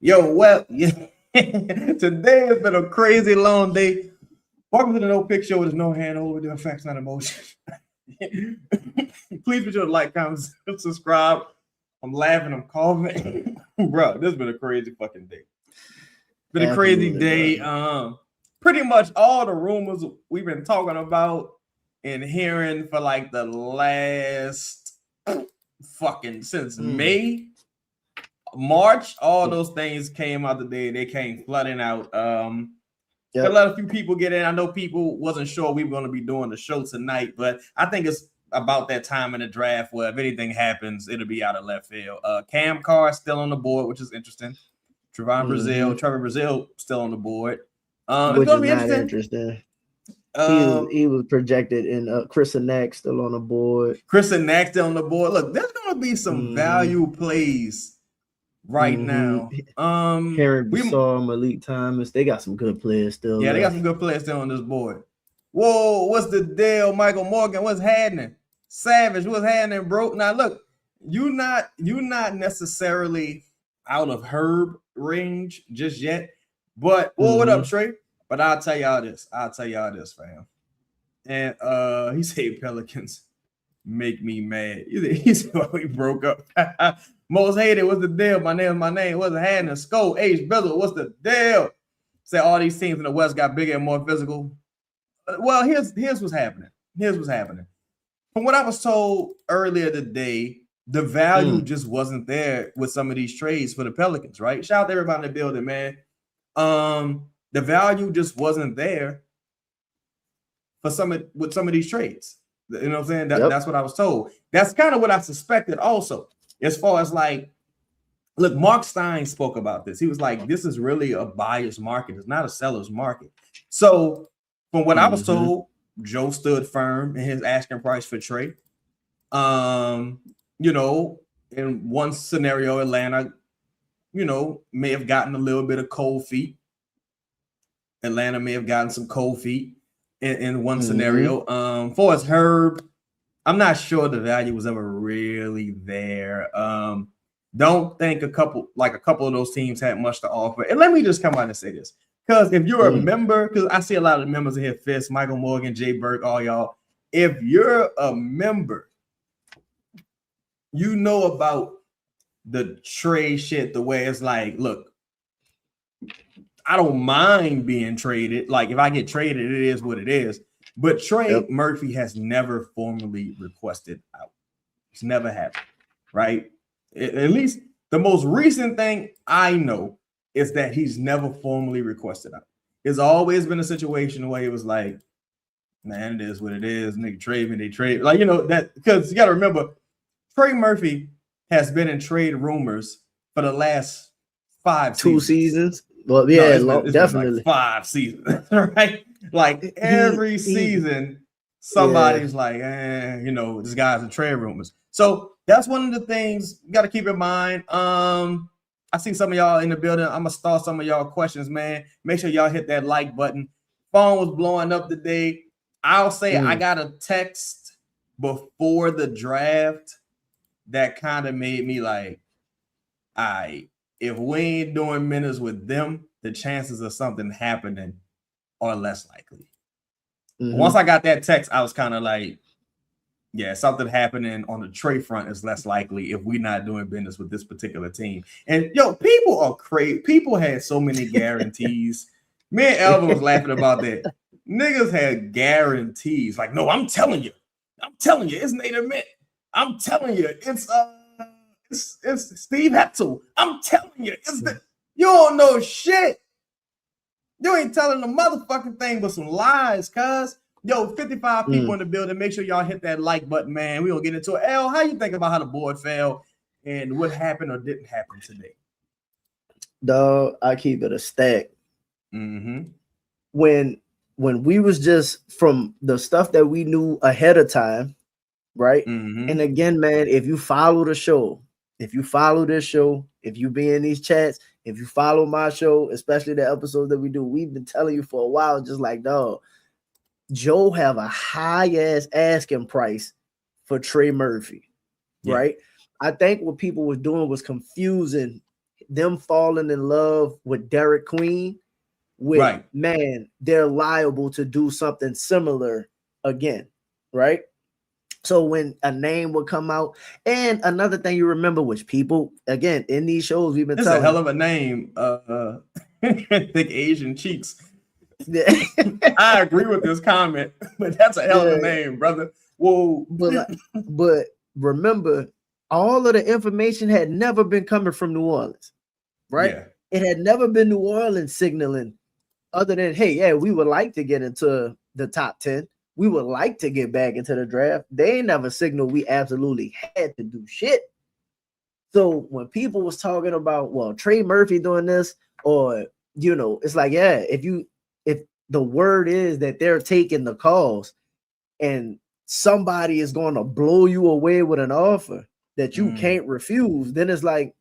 Yo, well, today has been a crazy long day. Welcome to the No Pick Show. There's no hand over the facts, not emotions. Please be sure to like, comment, subscribe. I'm laughing, I'm coughing. Bro, this has been a crazy fucking day. Been a crazy day. Pretty much all the rumors we've been talking about and hearing for like the last fucking since May. March, all those things came out today. They came flooding out. Yep. Let a few people get in. I know people wasn't sure we were going to be doing the show tonight, but I think it's about that time in the draft where if anything happens, it'll be out of left field. Cam Carr still on the board, which is interesting. Trevor Brazile still on the board. Which is not interesting. He was projected in Chris and Nack still on the board. Chris and Nack still on the board. Look, there's going to be some value plays right now. Harry Bassar, Malik Thomas, they got some good players still. Yeah, they got some good players still on this board. Whoa, what's the deal? Michael Morgan, what's happening? Savage, what's happening, bro? Now look, you're not necessarily out of Herb range just yet. But what up, Trey? But I'll tell y'all this, fam. And he said Pelicans make me mad. He said we broke up. Most hated, what's the deal? My name. What's happening? Skull, H, Bezel, what's the deal? Say all these teams in the West got bigger and more physical. Well, here's what's happening. From what I was told earlier today, the value just wasn't there with some of these trades for the Pelicans, right? Shout out to everybody in the building, man. The value just wasn't there for some of these trades. You know what I'm saying? That's what I was told. That's kind of what I suspected also. As far as like, look, Mark Stein spoke about this. He was like, this is really a buyer's market. It's not a seller's market. So from what I was told, Joe stood firm in his asking price for Trey. You know, in one scenario, Atlanta, may have gotten a little bit of cold feet. Atlanta may have gotten some cold feet in one scenario. For as Herb, I'm not sure the value was ever really there. Don't think a couple of those teams had much to offer. And let me just come out and say this. Because if you're a member, because I see a lot of members in here, Fist, Michael Morgan, Jay Burke, all y'all. If you're a member, you know about the trade shit, the way it's like, look, I don't mind being traded. Like, if I get traded, it is what it is. But Trey Murphy has never formally requested out. It's never happened, right? At least the most recent thing I know is that he's never formally requested out. It's always been a situation where he was like, man, it is what it is. Nigga trade me, they trade. Like, that, because you got to remember, Trey Murphy has been in trade rumors for the last 2 seasons. Well, yeah, it's definitely like 5 seasons, right? Like every season, somebody's like, this guy's in trade rumors. So that's one of the things you got to keep in mind. I see some of y'all in the building. I'm gonna start some of y'all questions, man. Make sure y'all hit that like button. Phone was blowing up today. I'll say I got a text before the draft that kind of made me like, all right, if we ain't doing minutes with them, the chances of something happening are less likely. Once I got that text, I was kind of like, yeah, something happening on the trade front is less likely if we're not doing business with this particular team. And people are crazy. People had so many guarantees. Me and Elvin was laughing about that. Niggas had guarantees. Like, no, I'm telling you, it's Native Mint. I'm telling you, it's Steve Hetzel. I'm telling you, you don't know shit. You ain't telling the motherfucking thing but some lies, cuz. 55 people in the building. Make sure y'all hit that like button, man. We gonna get into it. L, how you think about how the board fell and what happened or didn't happen today? Dog, I keep it a stack. When we was just from the stuff that we knew ahead of time, right? And again, man, if you follow the show, if you follow this show, if you be in these chats, if you follow my show, especially the episodes that we do, we've been telling you for a while, just like, dog, Joe have a high-ass asking price for Trey Murphy, right? I think what people was doing was confusing them falling in love with Derek Queen, with man, they're liable to do something similar again, right? So when a name would come out, and another thing you remember, which people again in these shows we've been telling, a hell of a name, thick Asian cheeks. I agree with this comment, but that's a hell of a name, brother. Whoa, but remember, all of the information had never been coming from New Orleans, right? Yeah. It had never been New Orleans signaling, other than, hey, yeah, we would like to get into the top 10. We would like to get back into the draft. They never signaled we absolutely had to do shit. So when people was talking about, well, Trey Murphy doing this, or, it's like, yeah, if the word is that they're taking the calls and somebody is going to blow you away with an offer that you can't refuse, then it's like,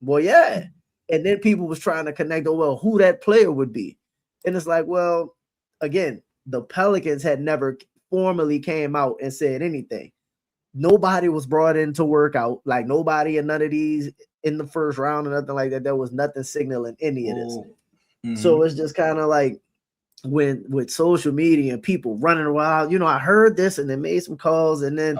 well, yeah. And then people was trying to connect, who that player would be. And it's like, well, again, the Pelicans had never formally came out and said anything. Nobody was brought in to work out. Like nobody in none of these in the first round or nothing like that. There was nothing signaling any of this. Mm-hmm. So it's just kind of like with social media and people running around, I heard this and they made some calls and then,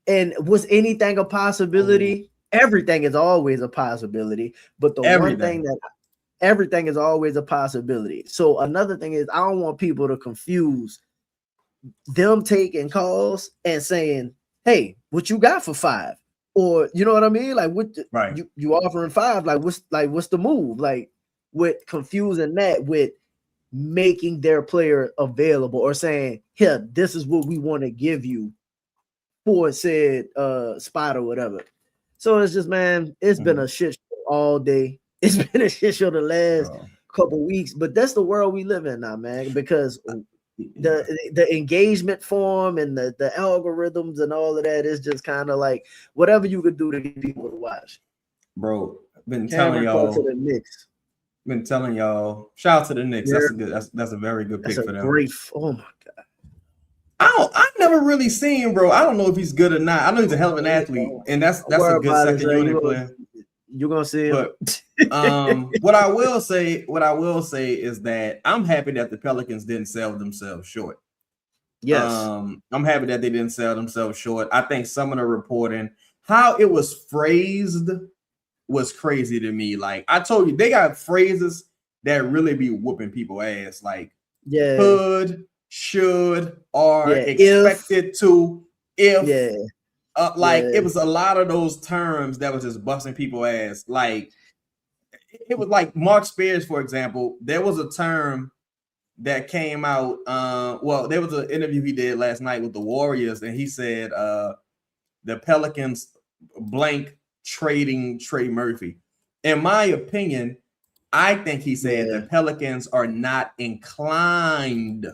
and was anything a possibility? Everything is always a possibility. But the one thing that everything is always a possibility. So another thing is I don't want people to confuse them taking calls and saying, hey, what you got for 5? Or you know what I mean? Like what you offering 5, what's the move? Like with confusing that with making their player available or saying, here, this is what we want to give you for said spot or whatever. So it's just, man, it's been a shit show all day. It's been a shit show the last couple weeks, but that's the world we live in now, man, because the engagement form and the algorithms and all of that is just kind of like whatever you could do to get people to watch. Bro, been telling y'all. To the Knicks. Been telling y'all. Shout out to the Knicks. That's a very good pick for them. Oh my god. I never really seen, bro. I don't know if he's good or not. I know he's a hell of an athlete, and that's a good second unit player. You're gonna see him. But what I will say is that I'm happy that the Pelicans didn't sell themselves short. Yes. I'm happy that they didn't sell themselves short. I think some of the reporting, how it was phrased, was crazy to me. Like I told you, they got phrases that really be whooping people ass. Like could, should, are expected to, if. It was a lot of those terms that was just busting people ass. Like it was like Mark Spears, for example. There was a term that came out. There was an interview he did last night with the Warriors, and he said the Pelicans blank trading Trey Murphy. In my opinion, I think he said the Pelicans are not inclined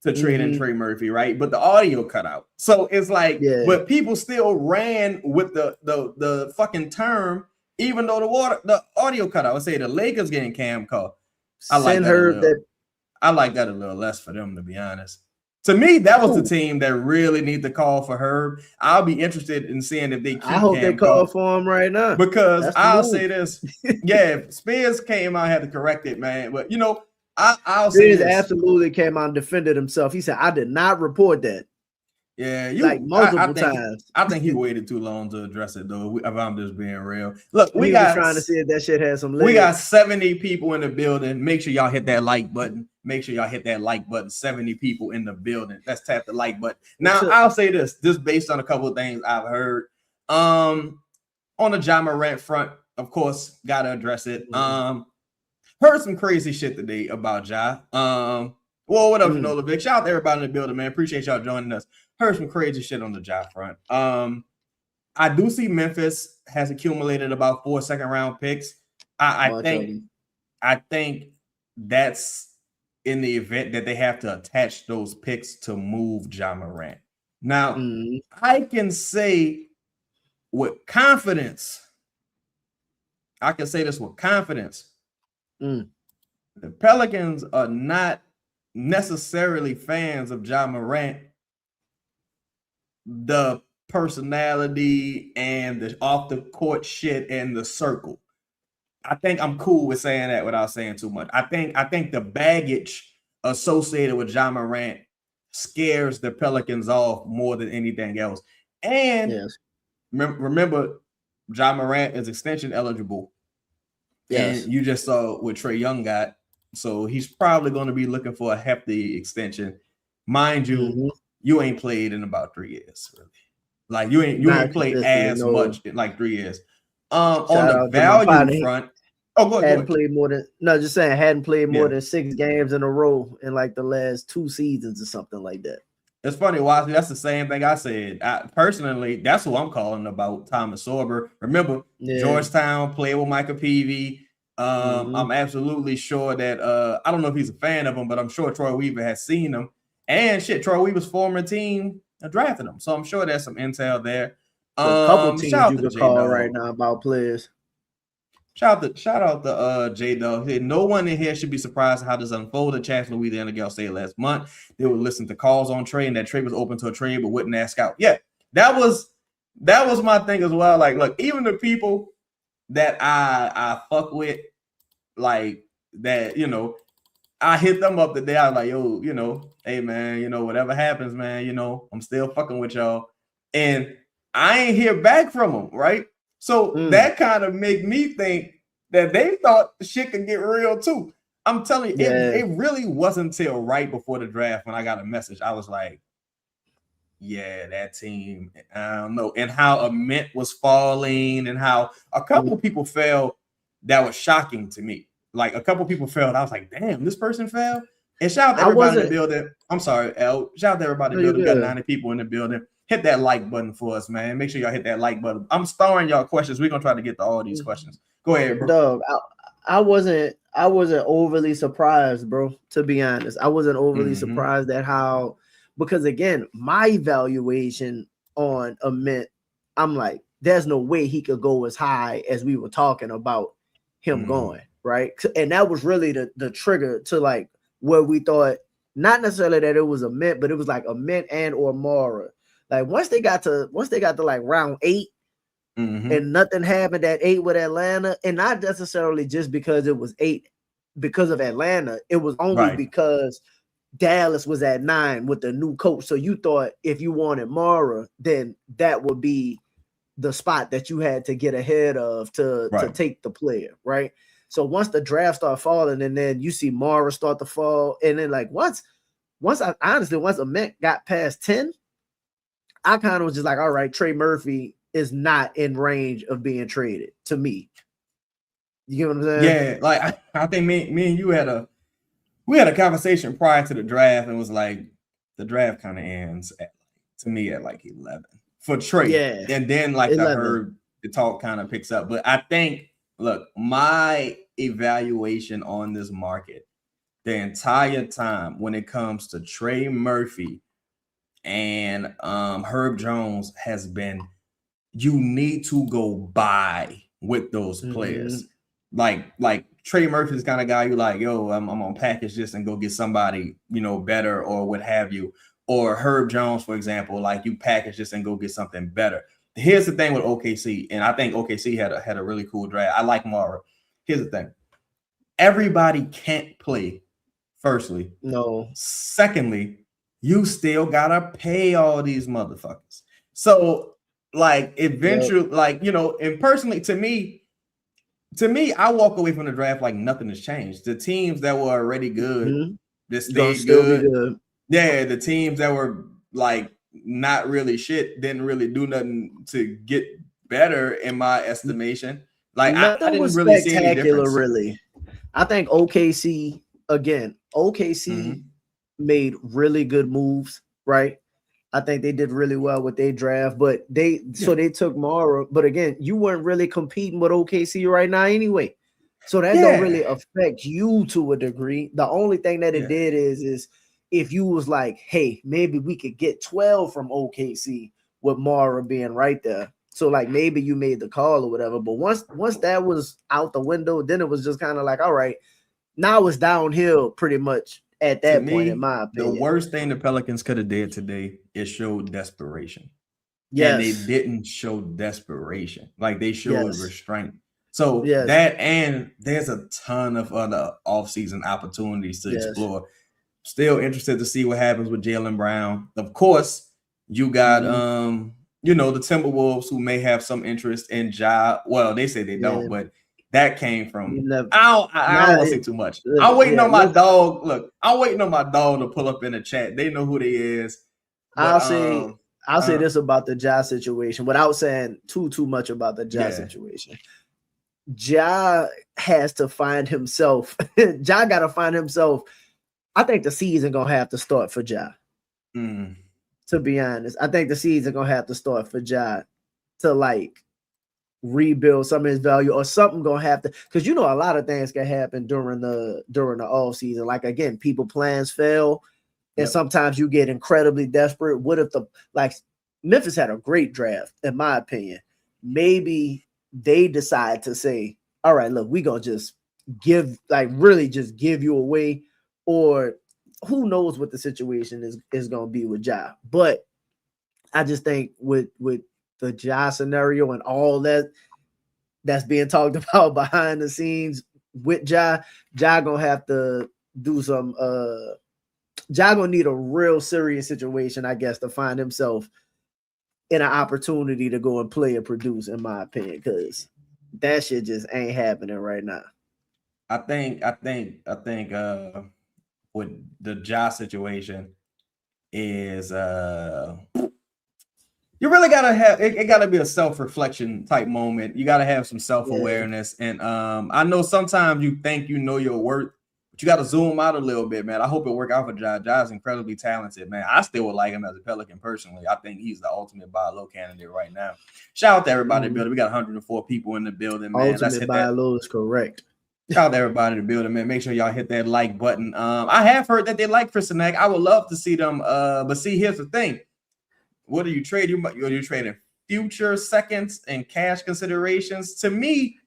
to trade in Trey Murphy, right? But the audio cut out. So it's like, but people still ran with the fucking term, even though the audio cut out. I say the Lakers getting Cam call. I like that a little less for them, to be honest. To me, that was the team that really need to call for Herb. I'll be interested in seeing if they keep I hope Cam they call for him right now. Because I'll say this. If Spears came out, had to correct it, man. But I'll say this. Absolutely came out and defended himself. He said, I did not report that. Yeah, multiple times. I think he waited too long to address it, though. If I'm just being real, look, we got trying to see if that shit has some legs. We got 70 people in the building. Make sure y'all hit that like button. 70 people in the building. Let's tap the like button. Now, I'll say this based on a couple of things I've heard. On the Ja Morant front, of course, gotta address it. Heard some crazy shit today about Ja. What up, Nola Vic? Shout out to everybody in the building, man. Appreciate y'all joining us. Heard some crazy shit on the Ja front. I do see Memphis has accumulated about 4 second-round picks. I think that's in the event that they have to attach those picks to move Ja Morant. Now, I can say with confidence, the Pelicans are not necessarily fans of Ja Morant. The personality and the off the court shit and the circle. I think I'm cool with saying that without saying too much. I think the baggage associated with Ja Morant scares the Pelicans off more than anything else. And remember, Ja Morant is extension eligible. Yes. And you just saw what Trae Young got. So he's probably going to be looking for a hefty extension. Mind you, you ain't played in about 3 years, really. Like you ain't played as much in like 3 years. On the value front, go ahead. Hadn't played more than 6 games in a row in like the last 2 seasons or something like that. It's funny, Wesley. That's the same thing I said. Personally, that's who I'm calling about Thomas Sorber. Remember, Georgetown played with Micah Peavy. I'm absolutely sure that I don't know if he's a fan of him, but I'm sure Troy Weaver has seen him. And Troy Weaver's former team drafted him. So I'm sure there's some intel there. A couple teams you could call right now about players. Shout out to J-Dog. No one in here should be surprised at how this unfolded. Chancellor Louisiana Gal said last month they would listen to calls on trade, and that trade was open to a trade, but wouldn't ask out. Yeah, that was my thing as well. Like, look, even the people that I fuck with, like that, I hit them up today. I was like, yo, hey man, whatever happens, man, I'm still fucking with y'all. And I ain't hear back from them, right? So that kind of make me think that they thought the shit could get real too. I'm telling you, it really wasn't until right before the draft when I got a message. I was like, yeah, that team, I don't know. And how a mint was falling and how a couple of people fell, that was shocking to me. Like a couple of people fell. I was like, damn, this person fell. And shout out to everybody in the building. I'm sorry, L. Shout out to everybody in the building. We got 90 people in the building. Hit that like button for us, man. Make sure y'all hit that like button. I'm starring y'all questions. We're gonna try to get to all these questions. Go ahead, bro. Dog, I wasn't overly surprised, bro. To be honest, I wasn't overly surprised at how, because again, my evaluation on a mint, I'm like, there's no way he could go as high as we were talking about him going, right? And that was really the trigger to like where we thought, not necessarily that it was a mint, but it was like a mint and or Mara. Like once they got to like round 8 and nothing happened at 8 with Atlanta, and not necessarily just because it was 8 because of Atlanta, it was only because Dallas was at 9 with the new coach. So you thought if you wanted Mara, then that would be the spot that you had to get ahead of to take the player, right? So once the draft started falling, and then you see Mara start to fall, and then like once a mint got past 10. I kind of was just like, all right, Trey Murphy is not in range of being traded to me. You get what I'm saying? Yeah, like I think me and you had a conversation prior to the draft, and was like, the draft kind of ends to me at like 11 for Trey. Yeah. And then like 11. I heard the talk kind of picks up. But I think, look, my evaluation on this market the entire time when it comes to Trey Murphy and Herb Jones has been, you need to go buy with those players. Like Trey Murphy's the kind of guy you like, yo, I'm gonna package this and go get somebody, better or what have you. Or Herb Jones, for example, like you package this and go get something better. Here's the thing with OKC, and I think OKC had a really cool draft. I like Mara. Here's the thing. Everybody can't play, firstly. No. Secondly, you still gotta pay all these motherfuckers. So, like, eventually, and personally, to me, I walk away from the draft like nothing has changed. The teams that were already good, they stayed good. Yeah, the teams that were like not really shit didn't really do nothing to get better, in my estimation. Like I didn't really see any difference. Really, I think OKC made really good moves, right? I think they did really well with their draft, but they took Mara. But again, you weren't really competing with OKC right now anyway. So that don't really affect you to a degree. The only thing that it did is if you was like, hey, maybe we could get 12 from OKC with Mara being right there. So like maybe you made the call or whatever. But once that was out the window, then it was just kind of like, all right, now it's downhill pretty much. At that point, in my opinion, the worst thing the Pelicans could have did today is show desperation. and they didn't show desperation. Like they showed restraint. So that, and there's a ton of other offseason opportunities to explore. Still interested to see what happens with Jaylen Brown. Of course, you got the Timberwolves, who may have some interest in Ja. Well, they say they don't, but that came from I don't want to say too much. I'm waiting on my dog. Look, I'm waiting on my dog to pull up in the chat. They know who they is. But, I'll say this about the Ja situation without saying too much about the Ja situation. Ja has to find himself. Ja got to find himself. I think the season gonna have to start for Ja. To be honest, I think the season gonna have to start for Ja to like rebuild some of his value, or something gonna have to, because a lot of things can happen during the off season. Like again, people plans fail, and sometimes you get incredibly desperate. What if Memphis had a great draft, in my opinion. Maybe they decide to say, all right, look, we gonna just give you away. Or who knows what the situation is going to be with Ja. But I just think with the Ja scenario and all that's being talked about behind the scenes with Ja going to have to do some Ja going to need a real serious situation, I guess, to find himself in an opportunity to go and play and produce, in my opinion, because that shit just ain't happening right now. I think with the Ja situation is you really gotta have it gotta be a self-reflection type moment. You gotta have some self-awareness. And I know sometimes you think you know your worth, but you gotta zoom out a little bit, man. I hope it work out for Ja. Ja is incredibly talented, man. I still would like him as a Pelican personally. I think he's the ultimate buy low candidate right now. Shout out to everybody in the building. We got 104 people in the building, man. Ultimate buy low is correct. Shout out to everybody in the building, man. Make sure y'all hit that like button. I have heard that they like Christian. I would love to see them. But see, here's the thing. What are you trading? You're trading future seconds and cash considerations. To me,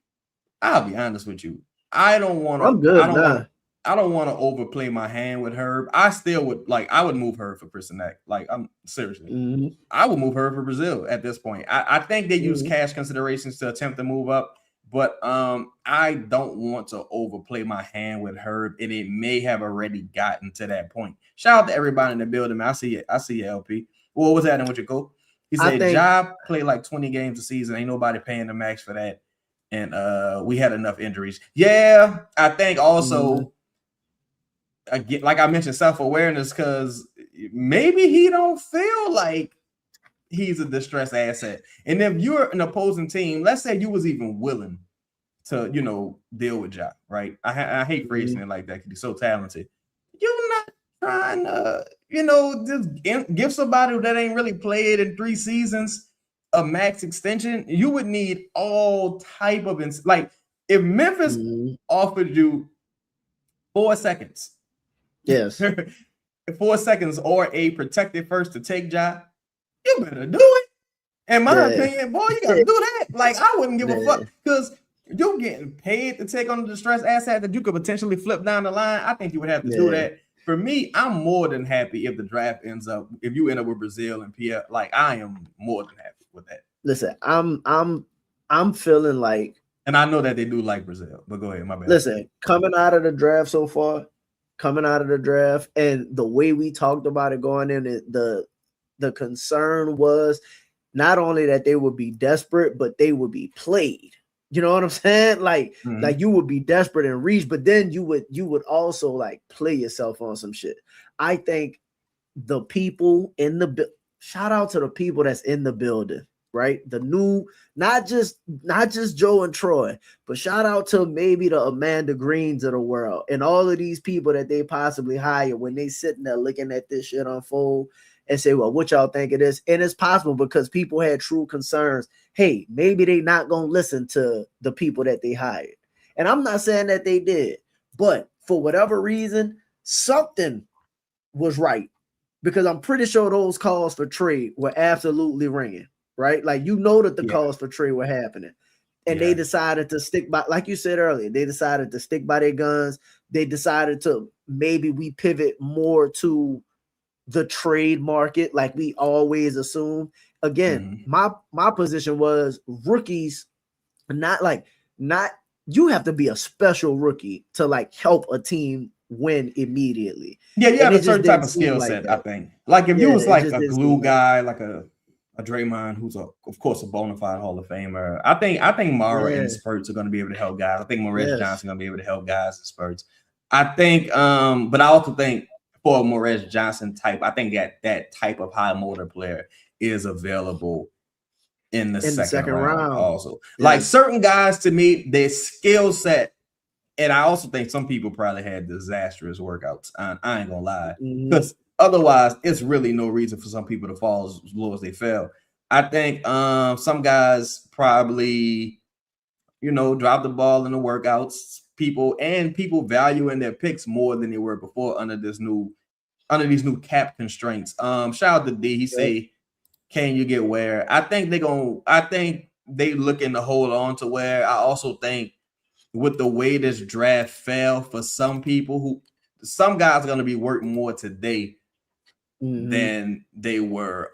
I'll be honest with you. I don't want to. I don't want to overplay my hand with Herb. I still would I would move her for Christian. Like, I'm seriously. I would move her for Brazil at this point. I think they use cash considerations to attempt to move up. But I don't want to overplay my hand with Herb, and it may have already gotten to that point. Shout out to everybody in the building, man. I see you, LP. What was happening with your goal? He said Ja played like 20 games a season. Ain't nobody paying the max for that. And we had enough injuries. Yeah, I think also, again, like I mentioned, self-awareness, because maybe he don't feel like he's a distressed asset. And if you're an opposing team, let's say you was even willing to, deal with Ja, right? I hate phrasing it like that because he's so talented. You're not trying to, just give somebody that ain't really played in 3 seasons a max extension. You would need all type of if Memphis offered you 4 seconds. Yes. 4 seconds or a protected first to take Ja, you better do it. In my opinion, boy, you gotta do that. Like, I wouldn't give a fuck, because you're getting paid to take on a distressed asset that you could potentially flip down the line. I think you would have to do that. For me, I'm more than happy if the draft if you end up with Brazil and Pierre. Like, I am more than happy with that. Listen, I'm feeling like, and I know that they do like Brazil, but go ahead, my bad. Listen, coming out of the draft so far, and the way we talked about it going in, the concern was not only that they would be desperate, but they would be played. You know what I'm saying? Like you would be desperate and reach, but then you would also like play yourself on some shit. I think the people in shout out to the people that's in the building, right? The new, not just Joe and Troy, but shout out to maybe the Amanda Greens of the world and all of these people that they possibly hire when they sitting there looking at this shit unfold and say, well, what y'all think of this? And it's possible because people had true concerns. Hey, maybe they not going to listen to the people that they hired. And I'm not saying that they did, but for whatever reason, something was right, because I'm pretty sure those calls for trade were absolutely ringing, right? Like, that the calls for trade were happening. And they decided to stick by, like you said earlier, they decided to stick by their guns. They decided to maybe we pivot more to the trade market, like we always assume. again, my position was rookies, not you have to be a special rookie to like help a team win immediately. Yeah, you have a certain type of skill set, I think. Like if you was like a glue guy, like a Draymond, who's of course a bona fide Hall of Famer. I think Mara in spurts are going to be able to help guys. I think Morez Johnson going to be able to help guys in spurts. I think, but I also think for a Morez Johnson type, I think that type of high motor player is available in the second round also. Like certain guys, to me, their skill set, and I also think some people probably had disastrous workouts. I ain't gonna lie, because otherwise, it's really no reason for some people to fall as low as they fell. I think some guys probably, drop the ball in the workouts. People valuing their picks more than they were before under these new cap constraints. Shout out to D. He say, "Can you get Ware?" I think they looking to hold on to Ware. I also think with the way this draft fell for some people, some guys are going to be working more today than they were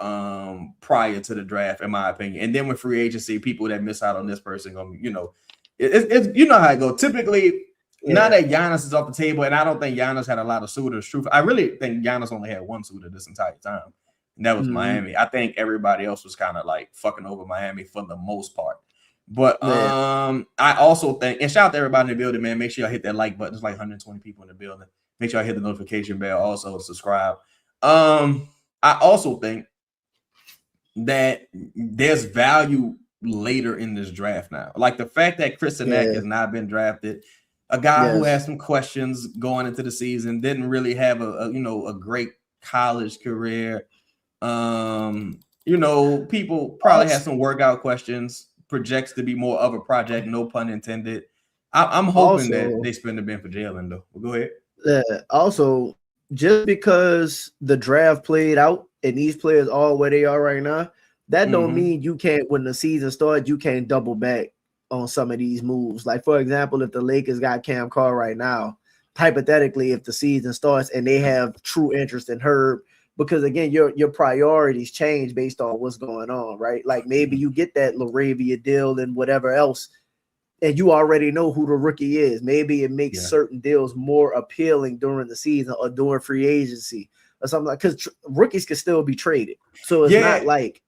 prior to the draft, in my opinion. And then with free agency, people that miss out on this person, it's how it goes. Typically, now that Giannis is off the table, and I don't think Giannis had a lot of suitors. Truth, I really think Giannis only had one suitor this entire time, and that was Miami. I think everybody else was kind of like fucking over Miami for the most part. But I also think, and shout out to everybody in the building, man. Make sure y'all hit that like button. There's like 120 people in the building. Make sure I hit the notification bell. Also subscribe. I also think that there's value later in this draft now. Like the fact that Chris Sinek has not been drafted, a guy who has some questions going into the season, didn't really have a great college career. People probably had some workout questions. Projects to be more of a project, no pun intended. I'm hoping that they spend the bin for Jaylen, though. Well, go ahead. Also, just because the draft played out and these players are where they are right now, that don't mean you can't, when the season starts, you can't double back on some of these moves. Like, for example, if the Lakers got Cam Carr right now, hypothetically, if the season starts and they have true interest in Herb, because again, your priorities change based on what's going on, right? Like maybe you get that Laravia deal and whatever else, and you already know who the rookie is. Maybe it makes certain deals more appealing during the season or during free agency or something like, because rookies can still be traded. So it's not like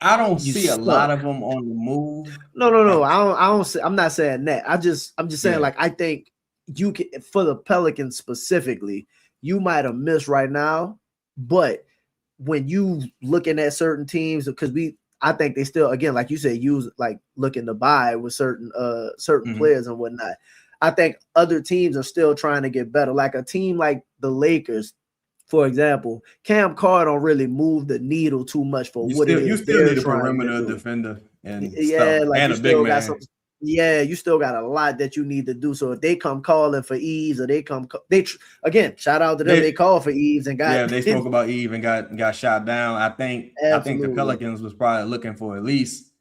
I don't see a lot of them on the move. No. I don't. I'm not saying that. I'm just saying like I think you can, for the Pelicans specifically, you might have missed right now. But when you looking at certain teams, because I think they still, again, like you said, use like looking to buy with certain players and whatnot. I think other teams are still trying to get better. Like a team like the Lakers, for example, Cam Carr don't really move the needle too much for what it is. You still need a perimeter defender and stuff, like and you a big man. You still got a lot that you need to do. So if they come calling for Eves, or again, shout out to them. They called for Eves and got they spoke about Eve and got shot down. I think the Pelicans was probably looking for at least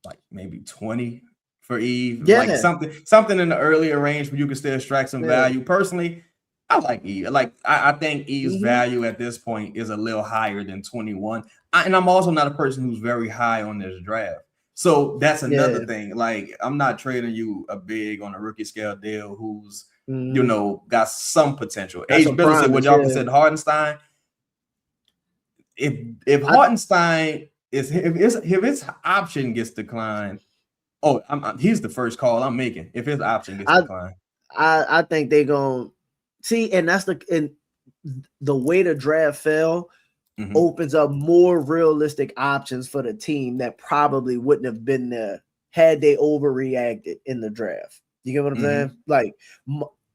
like maybe 20 for Eve. Like something in the earlier range where you can still extract some value. Personally, I like Eve. Like I think Eve's value at this point is a little higher than 21. And I'm also not a person who's very high on this draft. So that's another thing. Like, I'm not trading you a big on a rookie scale deal who's, got some potential. H. Bill said what y'all consider Hartenstein. If Hartenstein if his option gets declined, he's the first call I'm making. If his option gets declined, I think they're gonna see, and that's the way the draft fell. Opens up more realistic options for the team that probably wouldn't have been there had they overreacted in the draft. You get what I'm saying? Like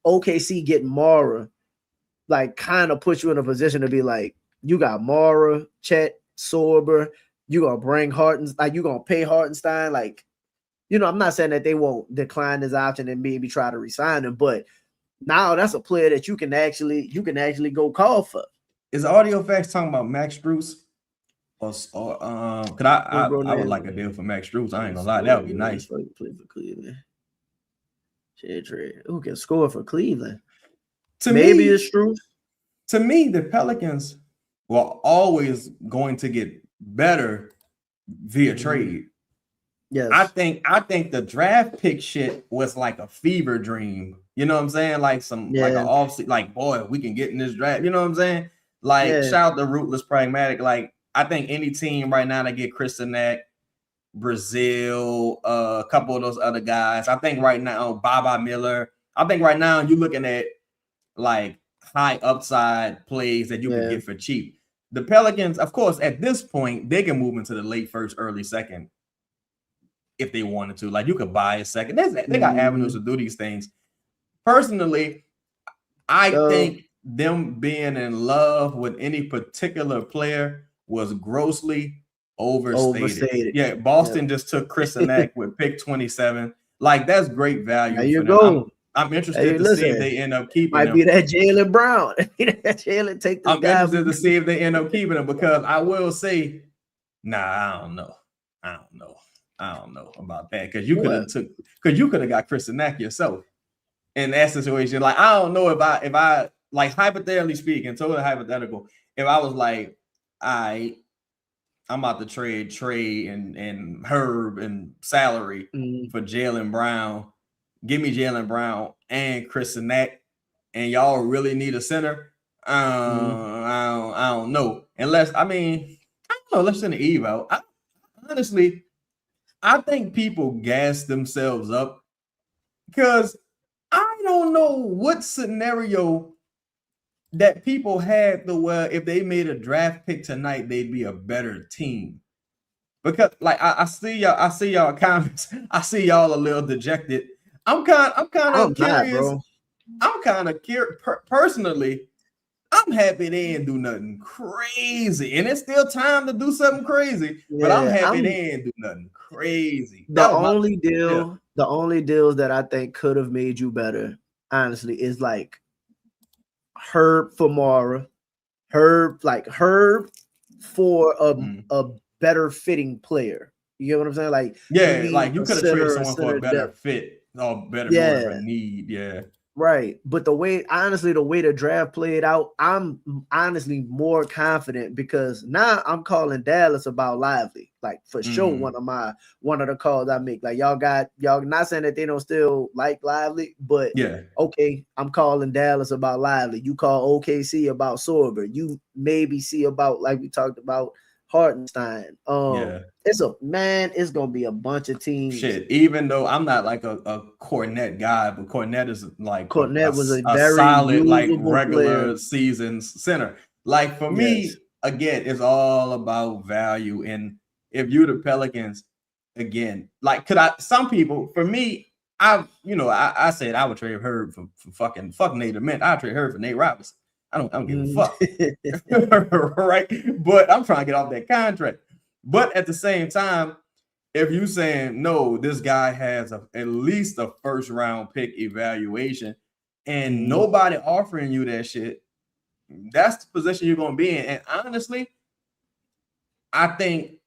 OKC getting Mara, like kind of puts you in a position to be like, you got Mara, Chet, Sorber, you gonna bring Hartenstein, like you gonna pay Hartenstein, like, I'm not saying that they won't decline this option and maybe try to resign him, but now that's a player that you can actually go call for. Is Audio Facts talking about Max Strus? Cause I would like a deal for Max Strus. I ain't gonna lie, that would be nice. Play for Cleveland. Who can score for Cleveland? Maybe it's Strus. To me, the Pelicans were always going to get better via trade. Yes. I think the draft pick shit was like a fever dream. You know what I'm saying? Like like an offseason, like, boy, we can get in this draft. You know what I'm saying? Like, shout out to Rootless Pragmatic. Like, I think any team right now that get Chris Sinek, Brazil, a couple of those other guys. I think right now, Baba Miller. I think right now you're looking at like high upside plays that you can get for cheap. The Pelicans, of course, at this point, they can move into the late first, early second if they wanted to. Like, you could buy a second. They got avenues to do these things. Personally, I think them being in love with any particular player was grossly overstated. Yeah, Boston just took Chris Sinek with pick 27. Like, that's great value. There you go. I'm interested to see if they end up keeping him. Might be that Jaylen Brown. Jaylen take this guy. I'm interested to see if they end up keeping him, because I will say, I don't know about that, because you could have got Chris Sinek yourself in that situation. Like, I don't know if I like, hypothetically speaking, totally hypothetical, if I was like, I'm about to trade Trey and Herb and salary for Jaylen Brown. Give me Jaylen Brown and Chris Sinek, and y'all really need a center. I don't know. Unless, I don't know. Let's send the eval. Honestly, I think people gas themselves up, because I don't know what scenario that people had where if they made a draft pick tonight, they'd be a better team. Because, like, I see y'all comments. I see y'all a little dejected. I'm kind of curious. I'm kind of curious. Personally, I'm happy they didn't do nothing crazy, and it's still time to do something crazy. But I'm happy they didn't do nothing crazy. The only deals that I think could have made you better, honestly, is like Herb for Mara, Herb for a better fitting player. You get what I'm saying? Like, like you could have traded someone for a better fit. Oh, better more of a need, right. But the way the draft played out, I'm honestly more confident, because now I'm calling Dallas about Lively. Like, for sure, one of the calls I make. Like, y'all not saying that they don't still like Lively, but okay, I'm calling Dallas about Lively. You call OKC about Sorber. You maybe see about, like we talked about, Hartenstein. It's gonna be a bunch of teams. Shit, even though I'm not like a Cornette guy, but Cornette is like was a very solid, like, regular player. season center. Like, for me, again, it's all about value. And if you're the Pelicans, again, like, some people, for me, I said I would trade Herb for fuck Nate Mint. I'd trade Herb for Nate Robinson. I don't give a fuck. Right? But I'm trying to get off that contract. But at the same time, if you saying, no, this guy has at least a first round pick evaluation, and nobody offering you that shit, that's the position you're gonna be in. And honestly, I think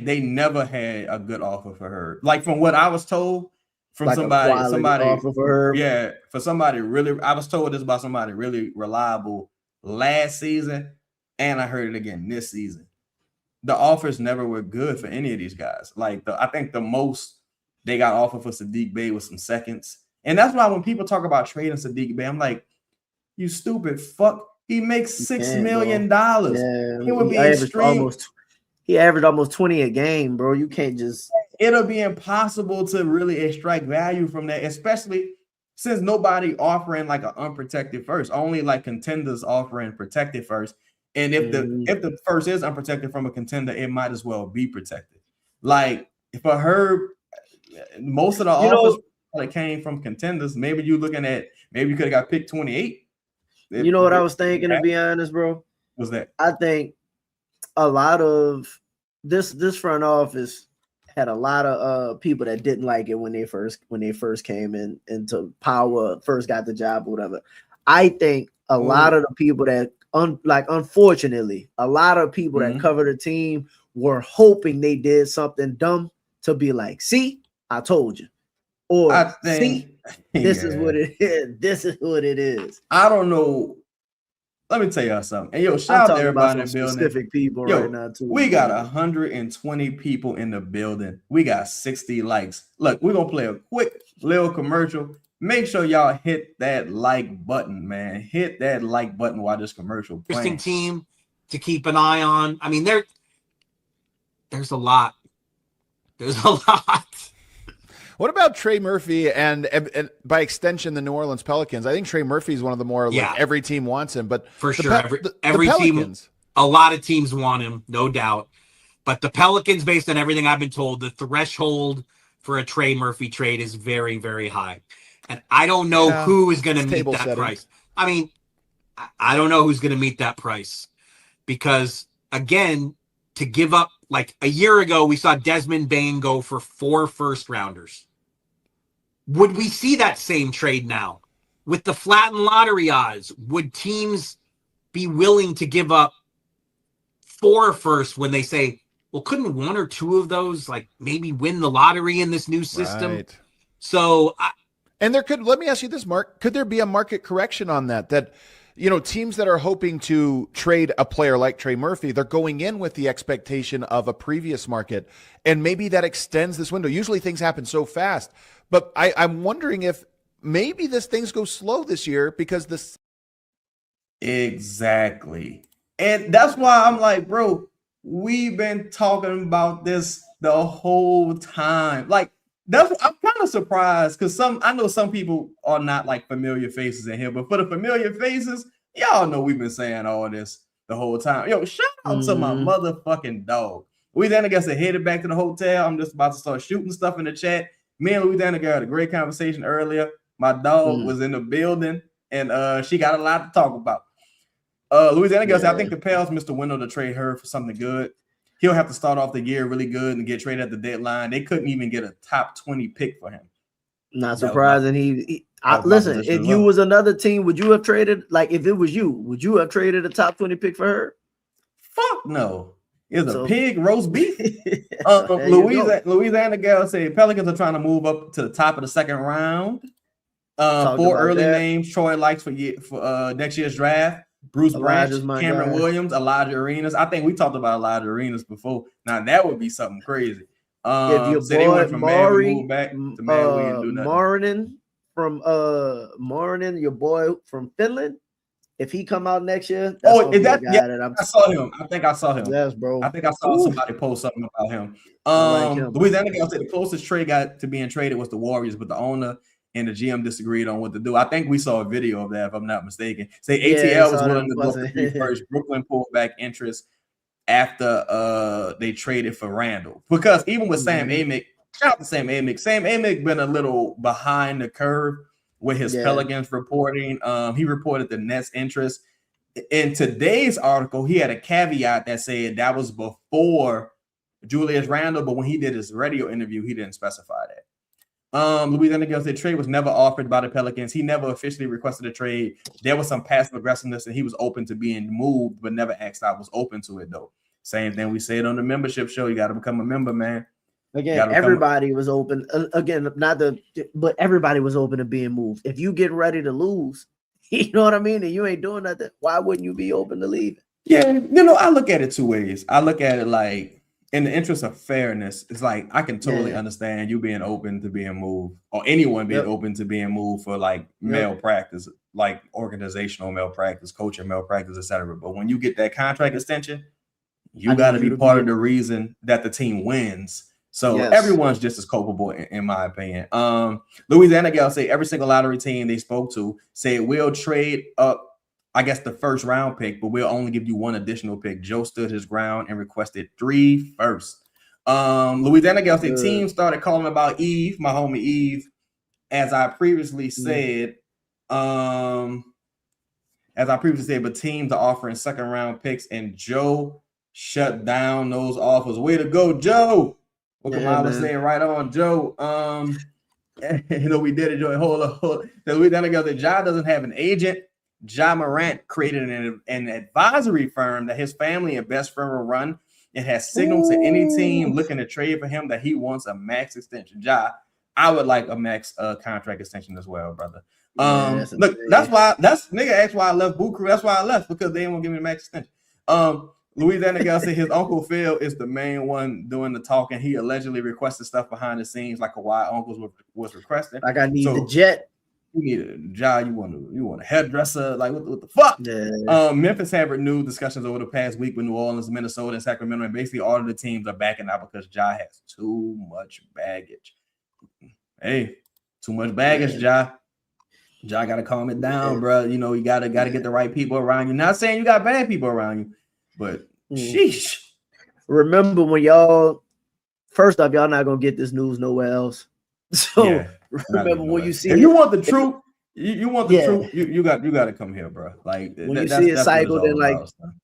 they never had a good offer for her. Like, from what I was told from like somebody offer for her. For somebody really, I was told this about somebody really reliable last season, and I heard it again this season. The offers never were good for any of these guys. Like, I think the most they got offered for Sadiq Bey was some seconds. And that's why when people talk about trading Sadiq Bey, I'm like, you stupid fuck. He makes $6 million. It would be extreme. He averaged almost 20 a game, bro. You can't just. It'll be impossible to really extract value from that, especially since nobody offering like an unprotected first. Only like contenders offering protected first. And if the first is unprotected from a contender, it might as well be protected. Like, for Herb, most of the offers that came from contenders. Maybe you could have got picked 28. You know what I was thinking, to be honest, bro? What's that? I think a lot of this front office had a lot of people that didn't like it when they first came in, into power, first got the job or whatever. I think a lot of the people that unfortunately, a lot of people that cover the team were hoping they did something dumb to be like, see, I told you. Or see, this is what it is. This is what it is. I don't know. let me tell y'all something. And yo, I'm shout out to talking about everybody in some the building. specific people Yo, right now too. We got 120 people in the building. We got 60 likes. Look, we're gonna play a quick little commercial. Make sure y'all hit that like button, man. Hit that like button while this commercial playing. Interesting team to keep an eye on. I mean, there's a lot. There's a lot. What about Trey Murphy and by extension the New Orleans Pelicans? I think Trey Murphy is one of the more like every team wants him, but for sure every team, a lot of teams want him, no doubt. But the Pelicans, based on everything I've been told, the threshold for a Trey Murphy trade is very, very high, and I don't know who is going to meet that price. I mean, I don't know who's going to meet that price because again, to give up like a year ago, we saw Desmond Bane go for 4 first-rounders. Would we see that same trade now? With the flattened lottery odds, would teams be willing to give up 4 first when they say, well, couldn't 1 or 2 of those like maybe win the lottery in this new system? Right. So, and there could, let me ask you this, Mark, could there be a market correction on that, you know, teams that are hoping to trade a player like Trey Murphy, they're going in with the expectation of a previous market, and maybe that extends this window. Usually things happen so fast, but I'm wondering if maybe things go slow this year because this. Exactly. And that's why I'm like, bro, we've been talking about this the whole time. Like, I'm kind of surprised because I know some people are not like familiar faces in here, but for the familiar faces, y'all know we've been saying all this the whole time. Yo, shout out to my motherfucking dog. Louisiana guys are headed back to the hotel. I'm just about to start shooting stuff in the chat. Me and Louisiana girl had a great conversation earlier. My dog was in the building, and she got a lot to talk about. Louisiana guys, I think the Pels missed a window to trade her for something good. He'll have to start off the year really good and get traded at the deadline. They couldn't even get a top 20 pick for him. Not surprising. Listen, if you was another team, would you have traded? Like, if it was you, would you have traded a top 20 pick for her? Fuck no. It's a pig roast beef. Louisiana gal said Pelicans are trying to move up to the top of the second round. 4 early names Troy likes for next year's draft. Bruce Branch, Cameron Williams, Elijah Arenas. I think we talked about Elijah Arenas before. Now that would be something crazy. If your boy they went from Maury back to Marinin your boy from Finland, if he come out next year, I saw him. I think I saw him. Yes, bro. I think I saw somebody post something about him. Louisiana guy said the closest trade got to being traded was the Warriors, but the owner and the GM disagreed on what to do. I think we saw a video of that, if I'm not mistaken. Say ATL was willing to go for 3 first. Brooklyn pulled back interest after they traded for Randall. Because even with Sam Amick, shout out to Sam Amick. Sam Amick been a little behind the curve with his Pelicans reporting. He reported the Nets' interest. In today's article, he had a caveat that said that was before Julius Randle, but when he did his radio interview, he didn't specify that. Louisiana girls said trade was never offered by the Pelicans. He never officially requested a trade. There was some passive aggressiveness, and he was open to being moved, but never asked I was open to it, though. Same thing we said on the membership show. You got to become a member, man. Again, everybody was open. But everybody was open to being moved. If you get ready to lose, you know what I mean, and you ain't doing nothing, why wouldn't you be open to leaving? Yeah, I look at it 2 ways. I look at it like, in the interest of fairness, it's like I can totally understand you being open to being moved, or anyone being open to being moved for like malpractice, like organizational malpractice, coaching malpractice, etc. But when you get that contract extension, you got to be part of the reason that the team wins. So everyone's just as culpable, in my opinion. Louisiana gal say every single lottery team they spoke to said we'll trade up, I guess, the first round pick, but we'll only give you 1 additional pick. Joe stood his ground and requested 3 first. Louisiana Gals, the team started calling about Eve, my homie Eve, as I previously said. But teams are offering second round picks, and Joe shut down those offers. Way to go, Joe. What Kamala saying right on, Joe. We did it, Joe. Hold on. The Louisiana Gals, that Ja doesn't have an agent. Ja Morant created an advisory firm that his family and best friend will run. It has signaled to any team looking to trade for him that he wants a max extension. Ja, I would like a max contract extension as well, brother. That's nigga asked why I left Boo Crew. That's why I left, because they didn't want to give me the max extension. Louisiana guy said his uncle Phil is the main one doing the talking. He allegedly requested stuff behind the scenes, like Kawhi uncles was requesting. Like, I need the jet. You need a job. You want a hairdresser. Like, what the fuck? Yeah. Memphis had renewed discussions over the past week with New Orleans, Minnesota, and Sacramento, and basically all of the teams are backing out because Ja has too much baggage. Hey, too much baggage, Ja. Ja got to calm it down, bro. You know, you gotta get the right people around you. Not saying you got bad people around you, but sheesh. Remember when y'all, first off, y'all not gonna get this news nowhere else. So remember when you see, if you want the truth, you want the truth, you got to come here, bro. Like, when you see it cycled in, like,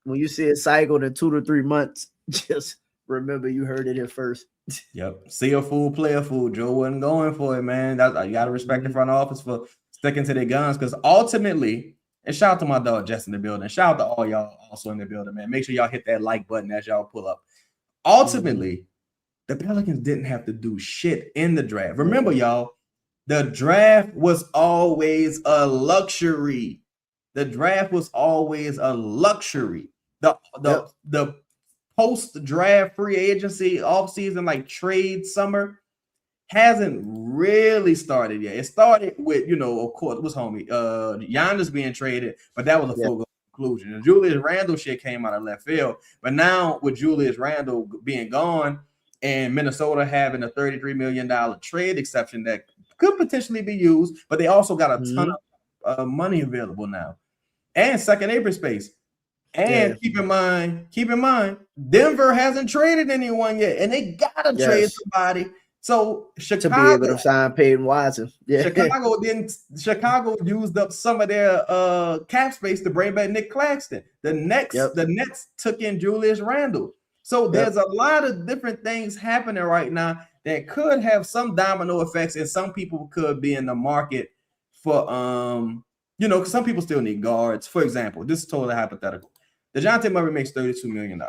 when you see it cycled in 2 to 3 months, just remember you heard it here first. Yep. See a fool, play a fool. Joe wasn't going for it, man. You got to respect the front office for sticking to their guns, because ultimately, and shout out to my dog Jess in the building. Shout out to all y'all also in the building, man. Make sure y'all hit that like button as y'all pull up. Ultimately, the Pelicans didn't have to do shit in the draft. Remember, y'all, the draft was always a luxury. The draft was always a luxury. The post-draft free agency, off-season, like trade summer, hasn't really started yet. It started with, of course, what's homie? Giannis being traded, but that was a foregone conclusion. And Julius Randle shit came out of left field. But now with Julius Randle being gone and Minnesota having a $33 million trade exception that could potentially be used, but they also got a ton of money available now. And second apron space. And keep in mind, Denver hasn't traded anyone yet, and they gotta trade somebody. So Chicago, to be able to sign Peyton Watson. Chicago used up some of their cap space to bring back Nick Claxton. The Nets took in Julius Randle. So there's a lot of different things happening right now that could have some domino effects, and some people could be in the market for because some people still need guards. For example, this is totally hypothetical. DeJounte Murray makes $32 million,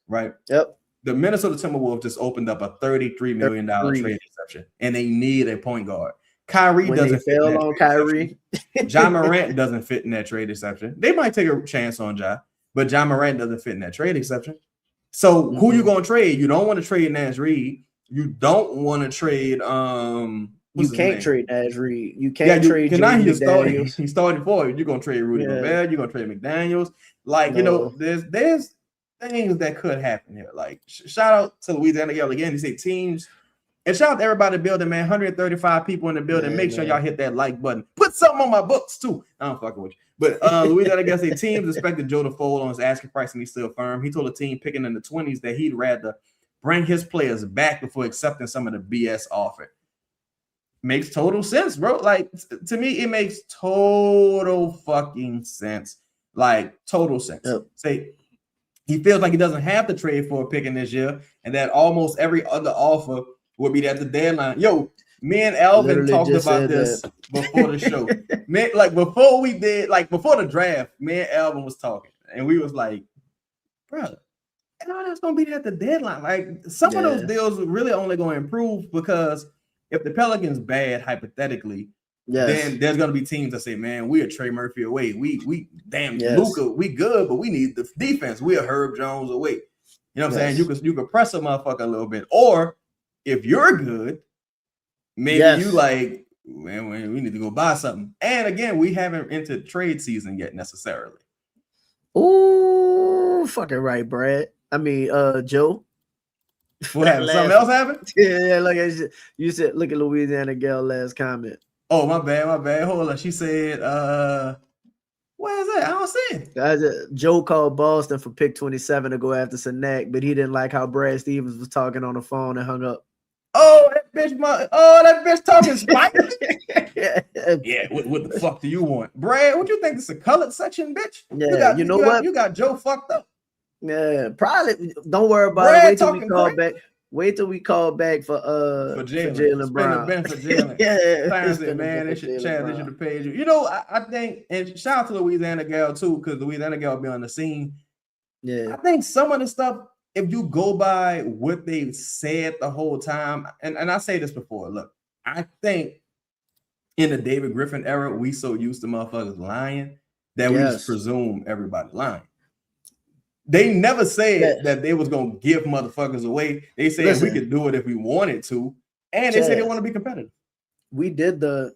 right? Yep. The Minnesota Timberwolves just opened up a $33 million trade exception, and they need a point guard. Kyrie doesn't fit in that Kyrie. Ja Morant doesn't fit in that trade exception. They might take a chance on Ja, but Ja Morant doesn't fit in that trade exception. So who you gonna trade? You don't want to trade Nash Reed. You don't want to trade. You can't trade Nash Reed. You can't trade. He started for you. You're gonna trade Rudy Gobert. You're gonna trade McDaniels. Like there's things that could happen here. Like shout out to Louisiana Gale again. He said teams, and shout out to everybody in the building, man. 135 people in the building. Make sure y'all hit that like button. Put something on my books too. I don't fucking with you. But Louisiana Gale said teams expected Joe to fold on his asking price, and he's still firm. He told a team picking in the 20s that he'd rather bring his players back before accepting some of the BS offered. Makes total sense, bro. Like to me, it makes total fucking sense. Like total sense. Yep. Say he feels like he doesn't have to trade for a pick in this year, and that almost every other offer will be at the deadline. Yo, me and Alvin talked about this before the show. Man, like before the draft, me and Alvin was talking, and we was like, bro, that's gonna be at the deadline. Like some of those deals are really only going to improve because if the Pelicans bad, hypothetically, then there's gonna be teams that say, man, we are Trey Murphy away. We Luka, we good, but we need the defense. We are Herb Jones away. You know what I'm saying? You can press a motherfucker a little bit. Or if you're good, maybe you like, man, we need to go buy something. And again, we haven't entered trade season yet necessarily. Ooh, fucking right, Brad. I mean, Joe. What happened? Something else happened? Yeah, like you said, look at Louisiana Gal last comment. Oh, my bad. Hold on. She said, where is that? I don't see it. Joe called Boston for pick 27 to go after Sanak, but he didn't like how Brad Stevens was talking on the phone and hung up. Oh, that bitch talking spicy. Yeah, what the fuck do you want? Brad, what you think this is a colored section, bitch? Yeah, you got Joe fucked up. Yeah, probably. Don't worry about it. Wait till we call back. Wait till we call back for Jaylen Brown. For Jaylen. Man, they should have paid you. I think, and shout out to Louisiana Gal too, because Louisiana Gal be on the scene. Yeah, I think some of the stuff, if you go by what they said the whole time, and I say this before, look, I think in the David Griffin era, we so used to motherfuckers lying that we just presume everybody lying. They never said that they was gonna give motherfuckers away. They said we could do it if we wanted to, and they said they want to be competitive. We did the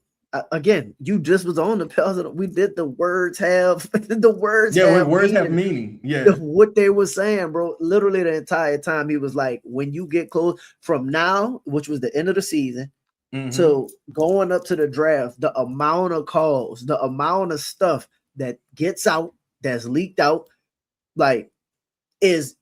again. You just was on the Pelicans. We did the words have the words. Yeah, words have meaning. Yeah, what they were saying, bro. Literally the entire time, he was like, when you get close from now, which was the end of the season, to going up to the draft, the amount of calls, the amount of stuff that gets out, that's leaked out, like is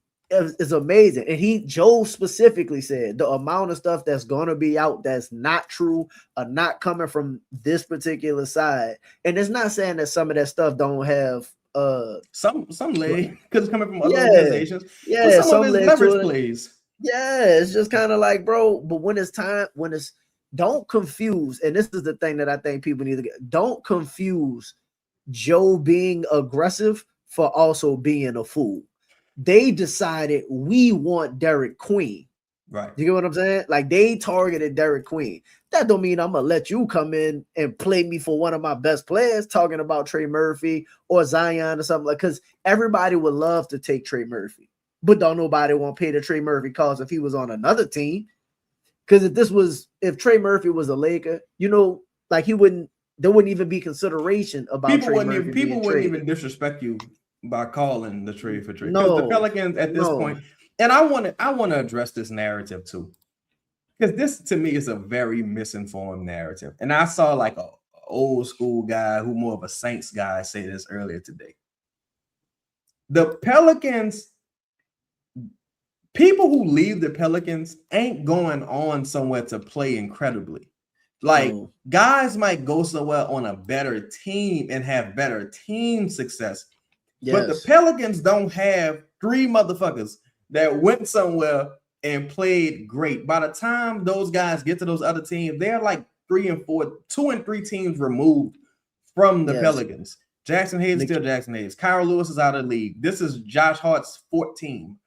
amazing. And Joe specifically said the amount of stuff that's gonna be out that's not true or not coming from this particular side. And it's not saying that some of that stuff don't have some leg because it's coming from other organizations. Yeah, but some of his leverage plays. Yeah, it's just kind of like, bro, but when it's time, don't confuse, and this is the thing that I think people need to get, don't confuse Joe being aggressive for also being a fool. They decided we want Derek Queen. Right. You get what I'm saying? Like, they targeted Derek Queen. That don't mean I'm going to let you come in and play me for one of my best players, talking about Trey Murphy or Zion or something, like, because everybody would love to take Trey Murphy, but don't nobody want to pay the Trey Murphy cost if he was on another team. Because if Trey Murphy was a Laker, like there wouldn't even be consideration about people wouldn't even disrespect you by calling the trade for trade. Because the Pelicans at this point, and I want to address this narrative too, because this to me is a very misinformed narrative. And I saw like a old school guy who more of a Saints guy say this earlier today. The Pelicans. People who leave the Pelicans ain't going on somewhere to play incredibly. Like, guys might go somewhere on a better team and have better team success. Yes. But the Pelicans don't have three motherfuckers that went somewhere and played great. By the time those guys get to those other teams, they're like 3 and 4, 2 and 3 teams removed from the Pelicans. Jackson Hayes is still Jackson Hayes. Kyra Lewis is out of the league. This is Josh Hart's 4th team.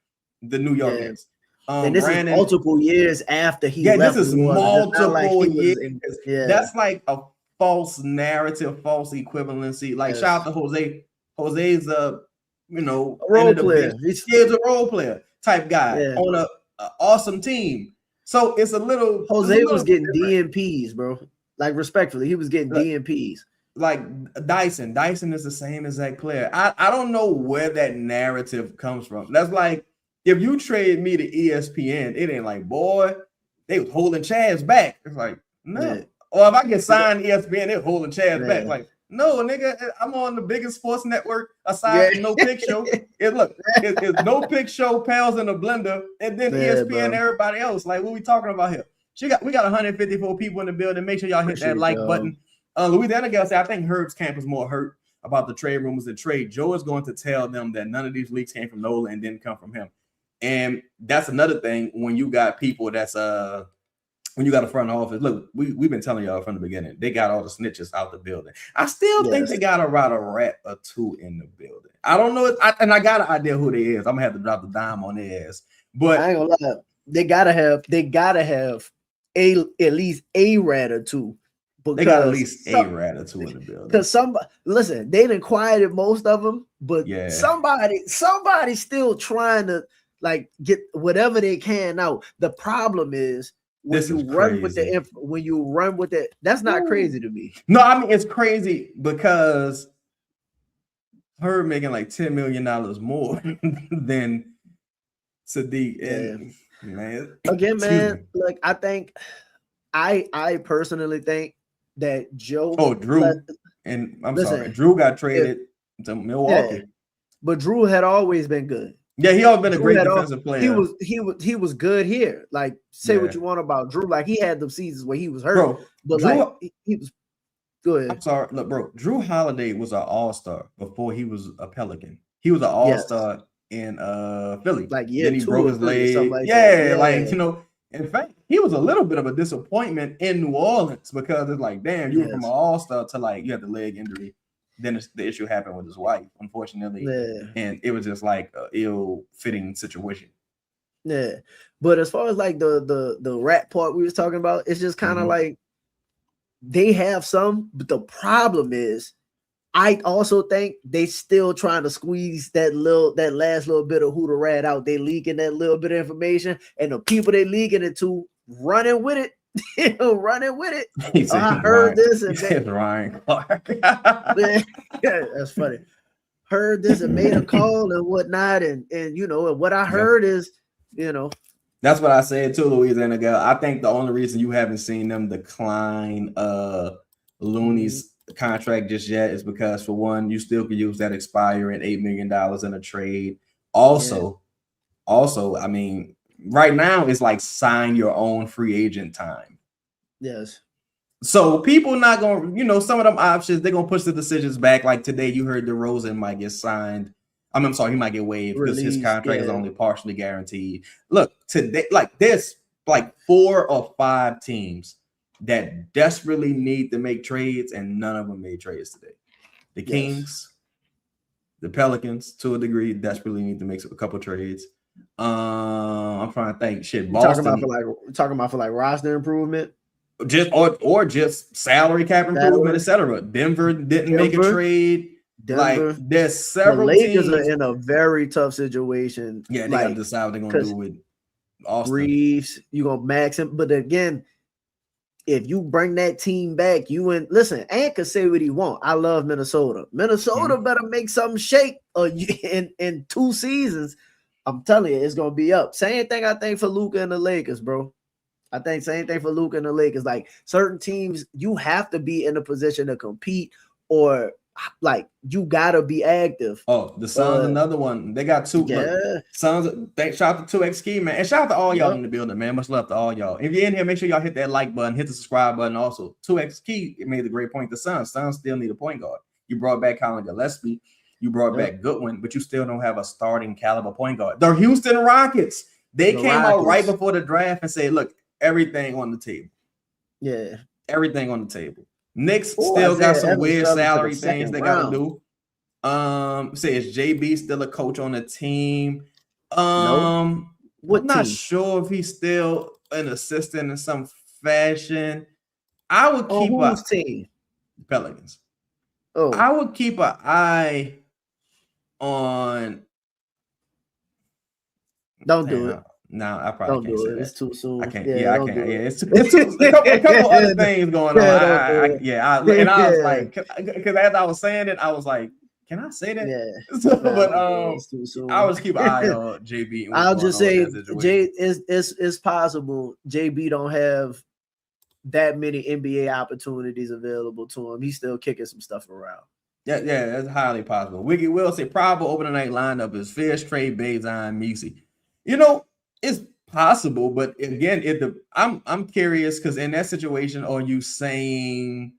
The New York Knicks. And this is multiple years after he left. This is multiple years. That's like a false narrative, false equivalency. Like, shout out to Jose. Jose's a role player. He's a role player type guy on a awesome team. So it's a little. Jose was getting DNPs, bro. Like, respectfully, he was getting DNPs. Like Dyson is the same exact player. I don't know where that narrative comes from. That's like, if you trade me to ESPN, it ain't like, boy, they was holding Chaz back. It's like, no. Yeah. Or if I get signed to ESPN, they're holding Chaz back. Like, no, nigga, I'm on the biggest sports network aside from No Pick Show. It's No Pick Show, Pals in a Blender, and then ESPN, everybody else. Like, what we talking about here? We got 154 people in the building. Make sure y'all hit that like button. Louisiana gal said, I think Herb's camp is more hurt about the trade rumors than trade. Joe is going to tell them that none of these leaks came from Nola and didn't come from him. And that's another thing when you got people that's when you got a front office. Look, we've been telling y'all from the beginning, they got all the snitches out the building. I still think they got to ride a rat or two in the building. I don't know, and I got an idea who they is. I'm gonna have to drop the dime on their ass. But I ain't gonna lie, they gotta have at least a rat or two. They got at least a rat or two in the building. Because listen, they done quieted most of them, but somebody's still trying to like get whatever they can out. The problem is when you run with the that's not crazy to me. No, I mean, it's crazy because her making like $10 million more than Sadiq. And man, again, man, like I think I personally think that Joe. Drew. Sorry, Drew got traded to Milwaukee. Yeah, but Drew had always been good. Yeah, he always been a great defensive player. He was good here. Like, say what you want about Drew. Like, he had them seasons where he was hurt, but Drew, like he was good. I'm sorry, look, bro. Drew Holiday was an all-star before he was a Pelican. He was an all-star in Philly. Like, then he broke his leg. Like, in fact, he was a little bit of a disappointment in New Orleans because it's like, damn, you were from an all-star to like you had the leg injury. Then the issue happened with his wife, unfortunately, and it was just like an ill-fitting situation. Yeah, but as far as like the rat part we was talking about, it's just kind of like they have some, but the problem is, I also think they still trying to squeeze that last little bit of who the rat out. They leaking that little bit of information, and the people they leaking it to running with it. Running with it. I heard this and Ryan Clark. That's funny. Heard this and made a call and whatnot, and what I heard is, that's what I said to Louisiana girl. I think the only reason you haven't seen them decline Looney's contract just yet is because, for one, you still could use that expiring $8 million in a trade. Also, I mean, right now it's like sign your own free agent time. Yes. So people not gonna, some of them options, they're gonna push the decisions back. Like today, you heard DeRozan might get signed. I'm sorry, he might get waived because his contract is only partially guaranteed. Look, today, like there's like 4 or 5 teams that desperately need to make trades, and none of them made trades today. The Kings, the Pelicans, to a degree, desperately need to make a couple trades. I'm trying to think. Shit, Boston. Talking about for roster improvement, just or just salary cap improvement, etc. Denver didn't make a trade. Like there's several. The Lakers teams are in a very tough situation. Yeah, they got to decide what they're gonna do with Austin Reeves. You gonna max him, but again, if you bring that team back, listen. Ant can say what he want. I love Minnesota. Minnesota better make something shake. In 2 seasons, I'm telling you, it's gonna be up. Same thing I think for Luka and the Lakers, bro. I think same thing for Luka and the Lakers. Like certain teams, you have to be in a position to compete, or like you gotta be active. Oh, the Suns, another one. They got 2. Yeah. Look, Suns. Shout out to 2X Ski, man, and shout out to all y'all in the building, man. Much love to all y'all. If you're in here, make sure y'all hit that like button, hit the subscribe button. Also, 2X Ski, it made a great point. The Suns still need a point guard. You brought back Colin Gillespie, you brought back Goodwin, but you still don't have a starting caliber point guard. The Houston Rockets, they came out right before the draft and said, "Look, everything on the table." Yeah, everything on the table. Knicks still got some weird salary things they got to do. Say, is JB still a coach on the team? I'm not sure if he's still an assistant in some fashion. I would keep whose team? Pelicans. Oh, I would keep an eye on. Don't do it. No, I probably can't say that. It's too soon. I can't. Yeah, I can't. Yeah, it's a couple other things going on. I was like, because as I was saying it, I was like, can I say that? Yeah. So, but I was keep an eye on JB. I'll just say, it's possible JB don't have that many NBA opportunities available to him. He's still kicking some stuff around. Yeah, that's highly possible. Wiggy will say probable opening night lineup is Fish, Trey, Bazine, Messi. It's possible, but again, I'm curious because in that situation, are you saying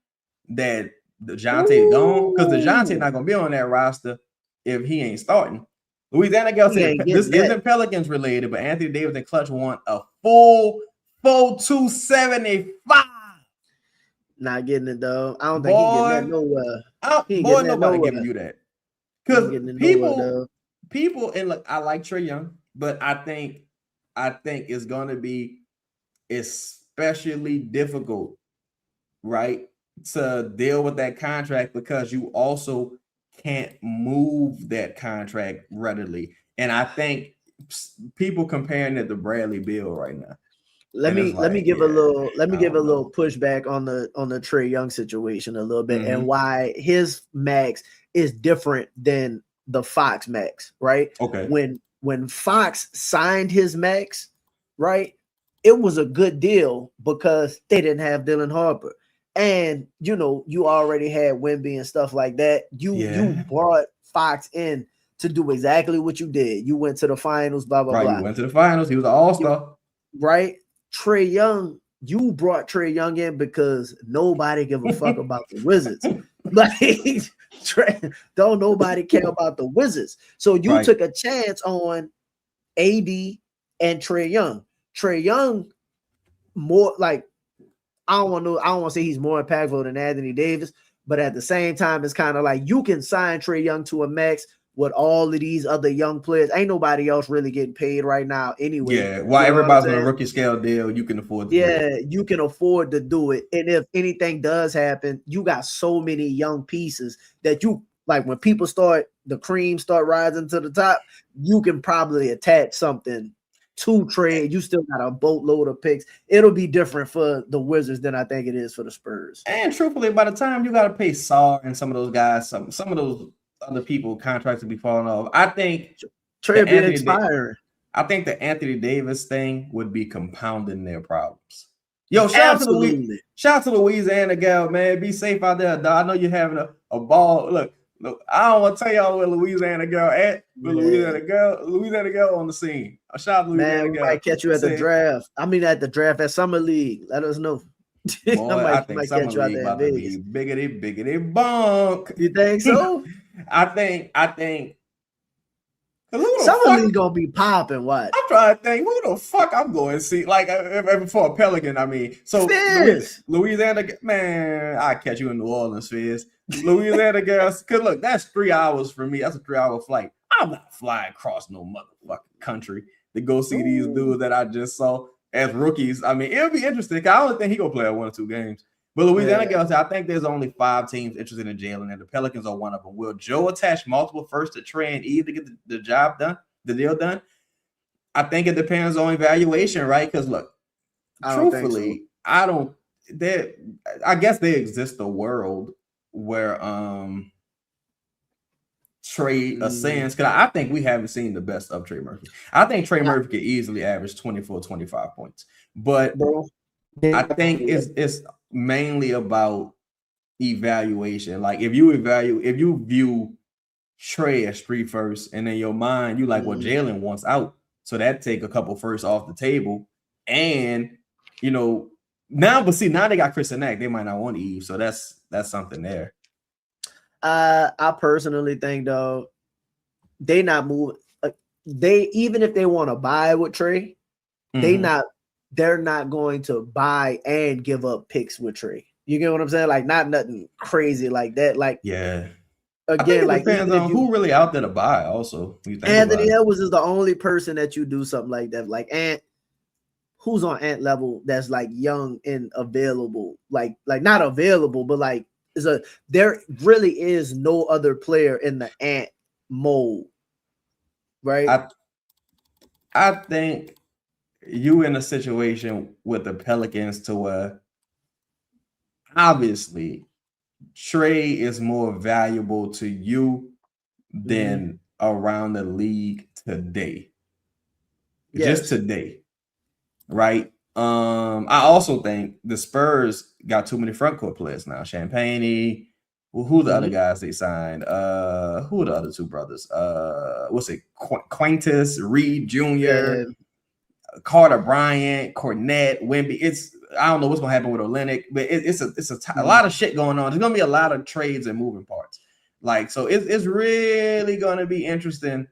that DeJounte gone? Because DeJounte not gonna be on that roster if he ain't starting. Louisiana girl said this isn't Pelicans related, but Anthony Davis and Clutch want a full 275. Not getting it though. I don't think he's getting that nowhere. Nobody giving you that. Because people, and look, I like Trae Young, but I think it's going to be especially difficult, right, to deal with that contract because you also can't move that contract readily. And I think people comparing it to Bradley Beal right now. Let me give a little pushback on the Trae Young situation a little bit and why his max is different than the Fox max, right? Okay. When Fox signed his max, right, it was a good deal because they didn't have Dylan Harper. And, you already had Wemby and stuff like that. You brought Fox in to do exactly what you did. You went to the finals, blah, blah, blah. You went to the finals. He was an all-star. Right? Trae Young, you brought Trae Young in because nobody give a fuck about the Wizards. Like, don't nobody care about the Wizards. So you took a chance on AD and Trae Young. Trae Young, more like, I don't want to say he's more impactful than Anthony Davis, but at the same time, it's kind of like you can sign Trae Young to a max, with all of these other young players. Ain't nobody else really getting paid right now anyway. Yeah, while everybody's on a rookie scale deal, you can afford to do it. You can afford to do it. And if anything does happen, you got so many young pieces that you like when people the cream start rising to the top, you can probably attach something to trade. You still got a boatload of picks. It'll be different for the Wizards than I think it is for the Spurs. And truthfully, by the time you got to pay Saul and some of those guys, some of those other people contracts will be falling off. I think trade be expiring. I think the Anthony Davis thing would be compounding their problems. Yo, shout out to Louisiana gal, man. Be safe out there, dog. I know you're having a ball. Look, I don't want to tell y'all where Louisiana girl at, but Louisiana girl on the scene. A shout out to Louisiana girl. Might catch you at the draft. I mean, at the draft at Summer League. Let us know. Boy, I think Summer League about to be biggity bunk. You think so? I think. Summer League gonna be popping. What? I'm trying to think. Who the fuck I'm going to see? Like for a Pelican, I mean. So Louisiana, man, I catch you in New Orleans, Fizz. Louisiana girls, cause look, that's 3 hours for me. That's a 3-hour flight. I'm not flying across no motherfucking country to go see these dudes that I just saw as rookies. I mean, it'll be interesting. I don't think he gonna play 1 or 2 games. But Louisiana girls, I think there's only 5 teams interested in Jaylen, and the Pelicans are one of them. Will Joe attach multiple first to Trey and Eve to get the job done, the deal done? I think it depends on evaluation, right? Because look, truthfully, I guess there exists a world where Trey ascends, because I think we haven't seen the best of Trey Murphy. I think Trey Murphy could easily average 24, 25 points. But I think it's mainly about evaluation. Like if you view Trey as street first, and in your mind, you like, well, Jaylen wants out. So that take a couple firsts off the table. And now they got Chris and Nack. They might not want Eve. So that's something there. I personally think though, they not moving. They even if they want to buy with Trey, they're not going to buy and give up picks with Trey. You get what I'm saying? Like not nothing crazy like that. Like again, like depends on who really out there to buy. Also, Anthony Edwards is the only person that you do something like that. Like who's on Ant level that's like young and available, like not available, but like there really is no other player in the Ant mold, right? I think you in a situation with the Pelicans to where obviously Trey is more valuable to you than around the league today. Yes. Just today. Right. I also think the Spurs got too many front court players now. Champagne. Who the other guys they signed? Who are the other 2 brothers? What's it? Quintus, Reed Jr., Carter Bryant, Cornette, Wemby. I don't know what's gonna happen with Olynyk, but it's a lot of shit going on. There's gonna be a lot of trades and moving parts. Like, so it's really gonna be interesting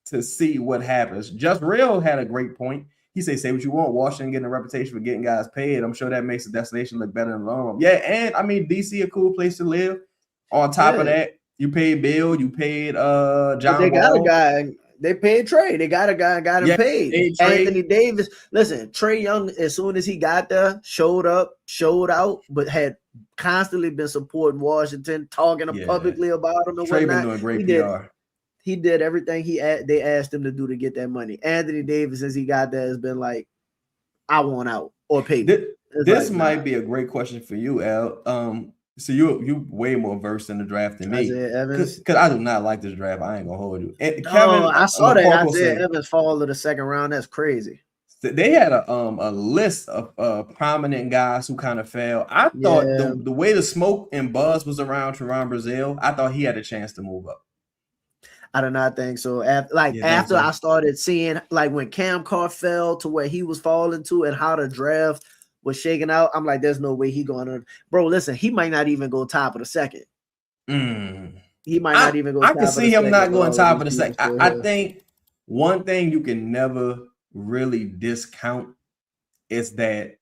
to see what happens. Just Real had a great point. He say what you want. Washington getting a reputation for getting guys paid. I'm sure that makes the destination look better in the long run. Yeah, and I mean DC a cool place to live. On top of that, you paid Bill, you paid John. They got a guy. They paid Trey. They got a guy and got him paid. Anthony Davis. Listen, Trey Young, as soon as he got there, showed up, showed out, but had constantly been supporting Washington, talking publicly about him and Trey whatnot. Been doing great PR. He did everything they asked him to do to get that money. Anthony Davis, since he got there, has been like, I want out or pay me. This might be a great question for you, Al. So you way more versed in the draft than me. Because I do not like this draft. I ain't gonna hold you. And Kevin, I saw that Isaiah Evans fall to the 2nd round. That's crazy. They had a list of prominent guys who kind of fell. I thought the way the smoke and buzz was around Teron Brazil, I thought he had a chance to move up. I do not think so. After I started seeing like when Cam Carr fell to where he was falling to and how the draft was shaking out, I'm like, there's no way he going to. Bro, listen, he might not even go top of the 2nd. He might not even go. I can see him not going top of the 2nd. I think one thing you can never really discount is that,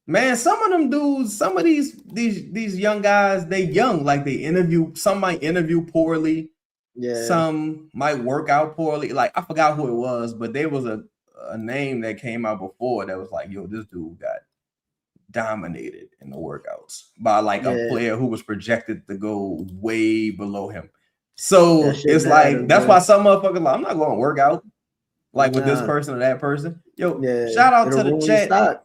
man, some of them dudes, some of these young guys, they young, like some might interview poorly. some might work out poorly. Like I forgot who it was, but there was a name that came out before that was like, yo, this dude got dominated in the workouts by like a player who was projected to go way below him. So it's like that's why some motherfuckers like, I'm not going to work out like with this person or that person. Yo, shout out to the chat.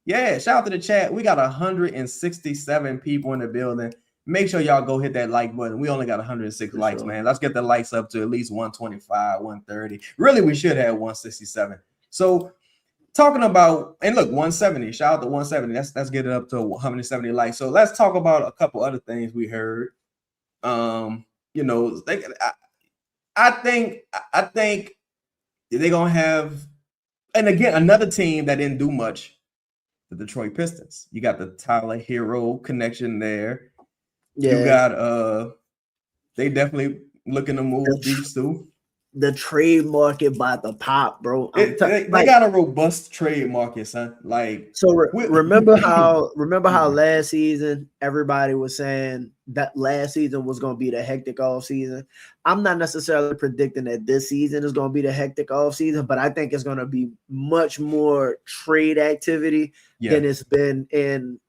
Yeah, shout out to the chat. We got 167 people in the building. Make sure y'all go hit that like button. We only got 106 likes, man. Let's get the likes up to at least 125, 130. Really, we should have 167. So talking about, and look, 170. Shout out to 170. Let's get it up to 170 likes. So let's talk about a couple other things we heard. You know, I think they're gonna have, and again, another team that didn't do much, the Detroit Pistons. You got the Tyler Hero connection there. Yeah. You got they definitely looking to move deep too. The trade market by the pop, bro. They got a robust trade market, son. Like, so remember how last season everybody was saying that last season was going to be the hectic off season. I'm not necessarily predicting that this season is going to be the hectic off season, but I think it's going to be much more trade activity than it's been in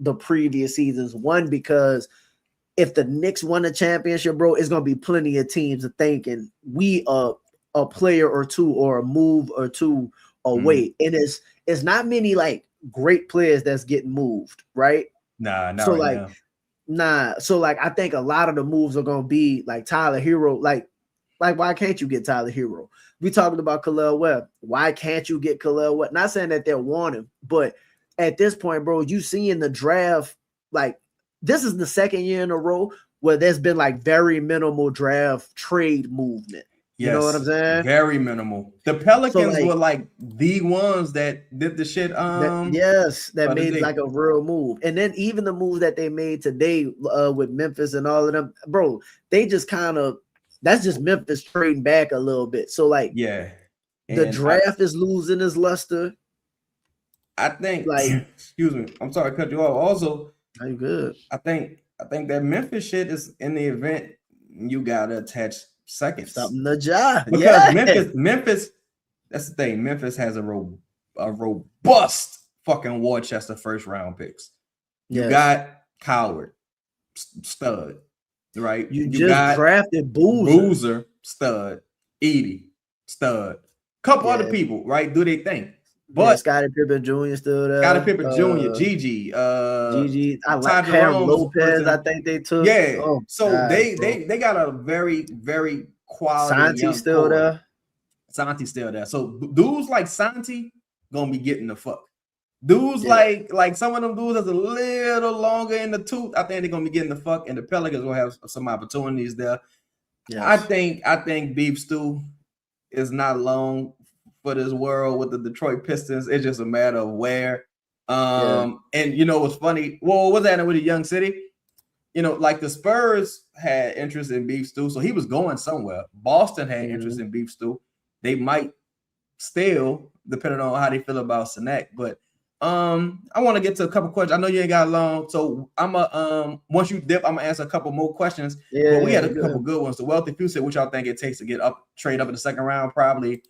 the previous seasons. One, because if the Knicks won a championship, bro, it's gonna be plenty of teams thinking we are a player or two or a move or two away. And it's not many like great players that's getting moved, right? Nah. So I think a lot of the moves are gonna be like Tyler Hero. Like why can't you get Tyler Hero? We talking about Khalil Webb. Why can't you get Khalil Webb? Not saying that they'll want him, but at this point, bro, you see in the draft, like, this is the second year in a row where there's been like very minimal draft trade movement. You know what I'm saying? Very minimal. The Pelicans were like the ones that did the shit. That made like a real move. And then even the moves that they made today with Memphis and all of them, bro, they just that's just Memphis trading back a little bit. So like, the draft is losing its luster. I think, like, excuse me, I'm sorry to cut you off. Also, are you good? I think that Memphis shit is in the event you gotta attach seconds. Something to Ja. Because Memphis, that's the thing. Memphis has a robust fucking war chest of first round picks. You got Coward, stud, right? You just got drafted Boozer, stud, Edie, stud, couple other people, right? Do they think? But Scottie Pippen Jr. still there. Scottie Pippen Jr., Gigi, I like Cam Lopez. I think they took. Yeah. They got a very, very quality. Santi still there. Santi's still there. So dudes like Santi gonna be getting the fuck. Dudes like some of them dudes that's a little longer in the tooth. I think they're gonna be getting the fuck, and the Pelicans will have some opportunities there. Yes. I think Beef Stew is not long for this world with the Detroit Pistons. It's just a matter of where. And you know what's funny? Well, what's happening with the young city? You know, like the Spurs had interest in Beef Stew, so he was going somewhere. Boston had interest in Beef Stew. They might still, depending on how they feel about Sinek. But I want to get to a couple questions. I know you ain't got long, so I'm once you dip, I'm gonna answer a couple more questions. But we had a couple good ones. The Wealthy Few said, what y'all think it takes to trade up in the second round? Probably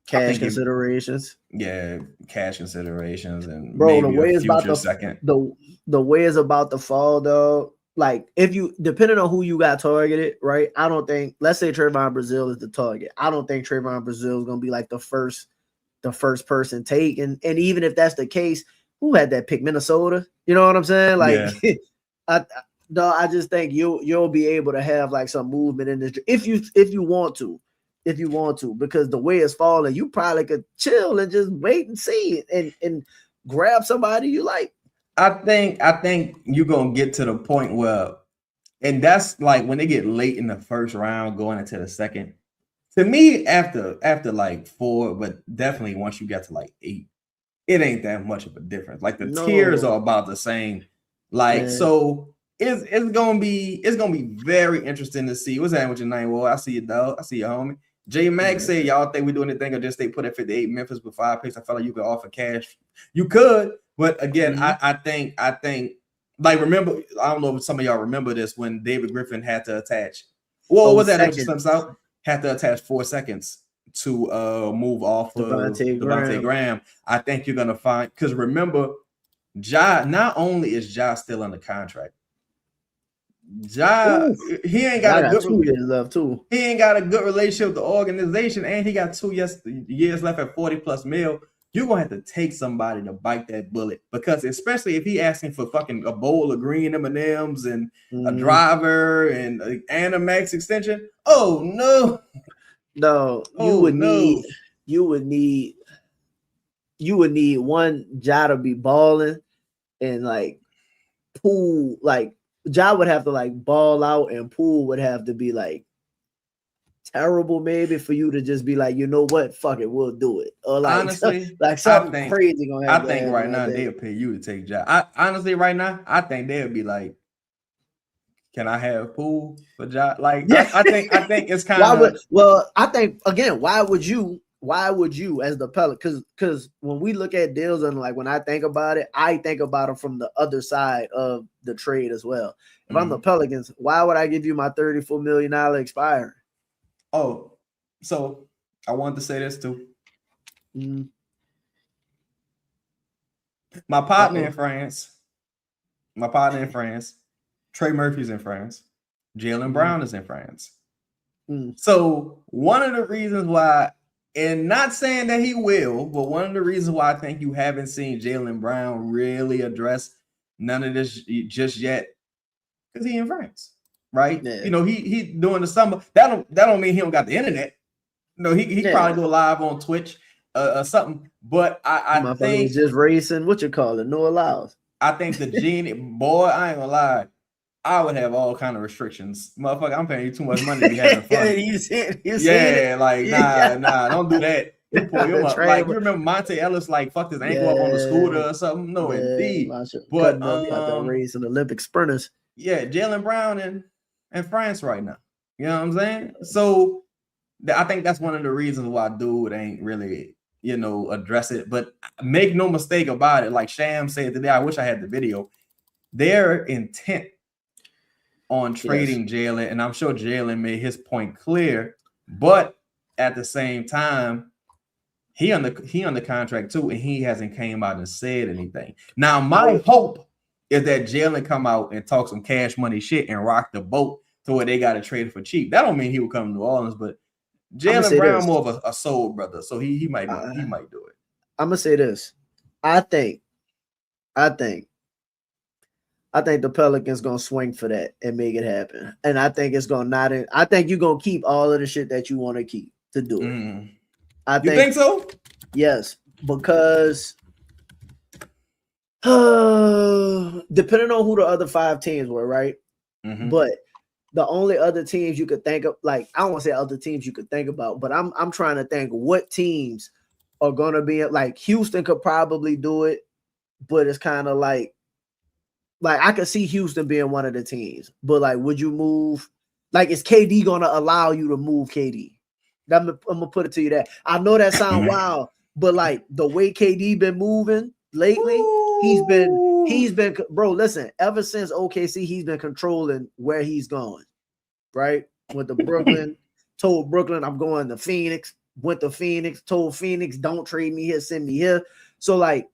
cash considerations. Cash considerations, and bro, maybe the way it's about the way it's about to fall, though. Like, if you, depending on who you got targeted, right? I don't think, let's say Trayvon Brazile is the target. I don't think Trayvon Brazile is gonna be like the first person taken. And even if that's the case, who had that pick? Minnesota? You know what I'm saying? Like, I just think you'll be able to have like some movement in this if you want to. Because the way it's falling, you probably could chill and just wait and see it and grab somebody you like. I think you're gonna get to the point where, and that's like when they get late in the first round, going into the second. To me, after like 4, but definitely once you get to like 8, it ain't that much of a difference. Like the tiers are about the same. Like, so it's gonna be very interesting to see what's happening with your name. Well, I see you, dog. I see you, homie. J Max said, y'all think we do anything or just stay put at 58 Memphis with 5 picks? I felt like you could offer cash. You could, but again, I think like, remember, I don't know if some of y'all remember this when David Griffin had to attach What was that? Slips out. Had to attach 4 seconds to move off of Devontae Graham. I think you're gonna find, because remember, Ja, not only is Ja still under contract, Ja, he ain't got a good 2 years left too. He ain't got a good relationship with the organization, and he got 2 years left at 40+ mil. You're gonna have to take somebody to bite that bullet, because especially if he asking for fucking a bowl of green M&Ms and a driver and a max extension. Oh no. No, you would need one Ja to be balling, and like Poole, like Ja would have to like ball out, and Poole would have to be like terrible maybe for you to just be like, you know what, fuck it, we'll do it. Or like, honestly, like something crazy gonna happen. I think right now they'll pay you to take Ja. Honestly, right now, I think they'll be like, can I have Poole for Ja? Like, yeah. I think it's kind of. Well, I think again, why would you as the Pelicans? Because when we look at deals, and like when I think about it from the other side of the trade as well. If I'm the Pelicans, why would I give you my $34 million expiring? Oh, so I wanted to say this too. My partner in France, Trey Murphy's in France. Jaylen Brown is in France. So one of the reasons why, and not saying that he will, but one of the reasons why I think you haven't seen Jaylen Brown really address none of this just yet, because he in France. Right, yeah. You know, he doing the summer. That don't mean he don't got the internet. No, he probably go live on Twitch or something. But I think he's just racing. What you call it? No allows. I think the genie boy. I ain't gonna lie. I would have all kind of restrictions, motherfucker. I'm paying you too much money to be having fun. Nah, don't do that. You pull him up. Like, you remember Monte Ellis like fucked his ankle up on the scooter or something? No, indeed. But race and Olympic sprinters. Yeah, Jaylen Brown and France right now. You know what I'm saying? So I think that's one of the reasons why dude ain't really, address it. But make no mistake about it. Like Sham said today, I wish I had the video. Their intent on trading Jaylen, and I'm sure Jaylen made his point clear, but at the same time, he on the contract too, and he hasn't came out and said anything. Now, my hope is that Jaylen come out and talk some cash money shit and rock the boat to where they got to trade for cheap. That don't mean he will come to New Orleans, but Jaylen Brown more of a soul brother, so he might do it. I'm gonna say this. I think the Pelicans gonna swing for that and make it happen, and I think it's gonna I think you're gonna keep all of the shit that you want to keep to do it. You think so? Yes, because. Depending on who the other 5 teams were, right? But the only other teams you could think of, like, I don't want to say other teams you could think about, but I'm trying to think what teams are gonna be like. Houston could probably do it, but it's kind of like I could see Houston being one of the teams. But like, would you move? Like, is KD gonna allow you to move KD? I'm gonna put it to you that. I know that sounds wild, but like the way KD been moving lately. He's been, bro, listen, ever since OKC, he's been controlling where he's going, right? Went to Brooklyn, told Brooklyn, I'm going to Phoenix, went to Phoenix, told Phoenix, don't trade me here, send me here. So, like,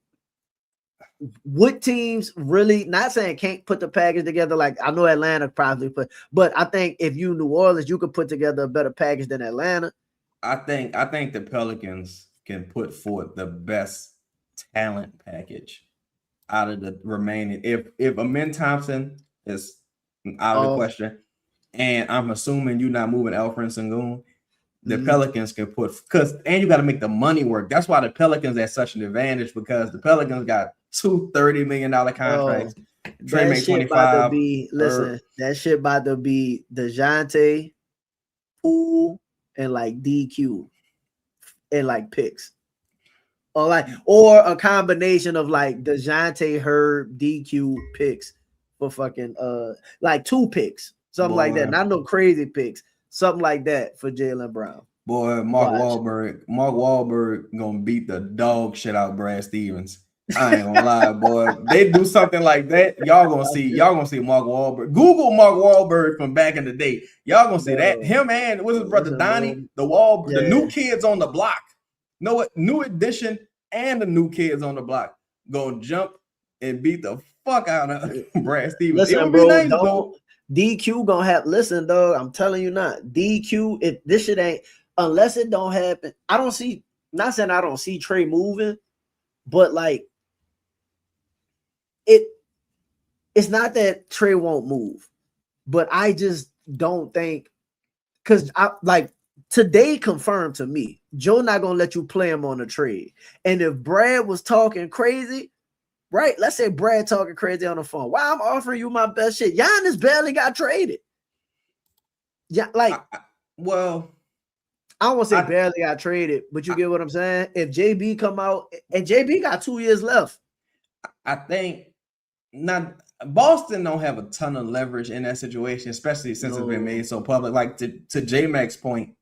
what teams really, not saying can't put the package together, like, I know Atlanta probably put, but I think if you New Orleans, you could put together a better package than Atlanta. I think the Pelicans can put forth the best talent package out of the remaining. If Amin Thompson is out of the question, and I'm assuming you're not moving Alfred Sengun, the Pelicans can and you got to make the money work. That's why the Pelicans at such an advantage, because the Pelicans got 2 $30 million contracts. Trey makes 25. That shit about to be DeJounte, Poole, and like DQ and like picks. Or a combination of like DeJounte, Herb, DQ picks for fucking like 2 picks, something like that. Not no crazy picks, something like that for Jaylen Brown. Boy, Mark Wahlberg gonna beat the dog shit out of Brad Stevens. I ain't gonna lie, boy. They do something like that, y'all gonna see Mark Wahlberg. Google Mark Wahlberg from back in the day. Y'all gonna see that. Him and what's his brother Donnie, the new kids on the block. Know what? New edition and the new kids on the block gonna jump and beat the fuck out of Brad Stevens. Listen, bro, nice, DQ gonna have. Listen, dog. I'm telling you, not DQ. If this shit ain't, unless it don't happen, I don't see. Not saying I don't see Trey moving, but like. It's not that Trey won't move, but I just don't think, because I like today confirmed to me, Joe not gonna let you play him on a trade. And if Brad was talking crazy, right? Let's say Brad talking crazy on the phone. Why I'm offering you my best shit? Giannis barely got traded. Yeah, like I don't want to say barely got traded, but you get what I'm saying? If JB come out, and JB got 2 years left. I think not Boston don't have a ton of leverage in that situation, especially since it's been made so public. Like to J-Mac's point,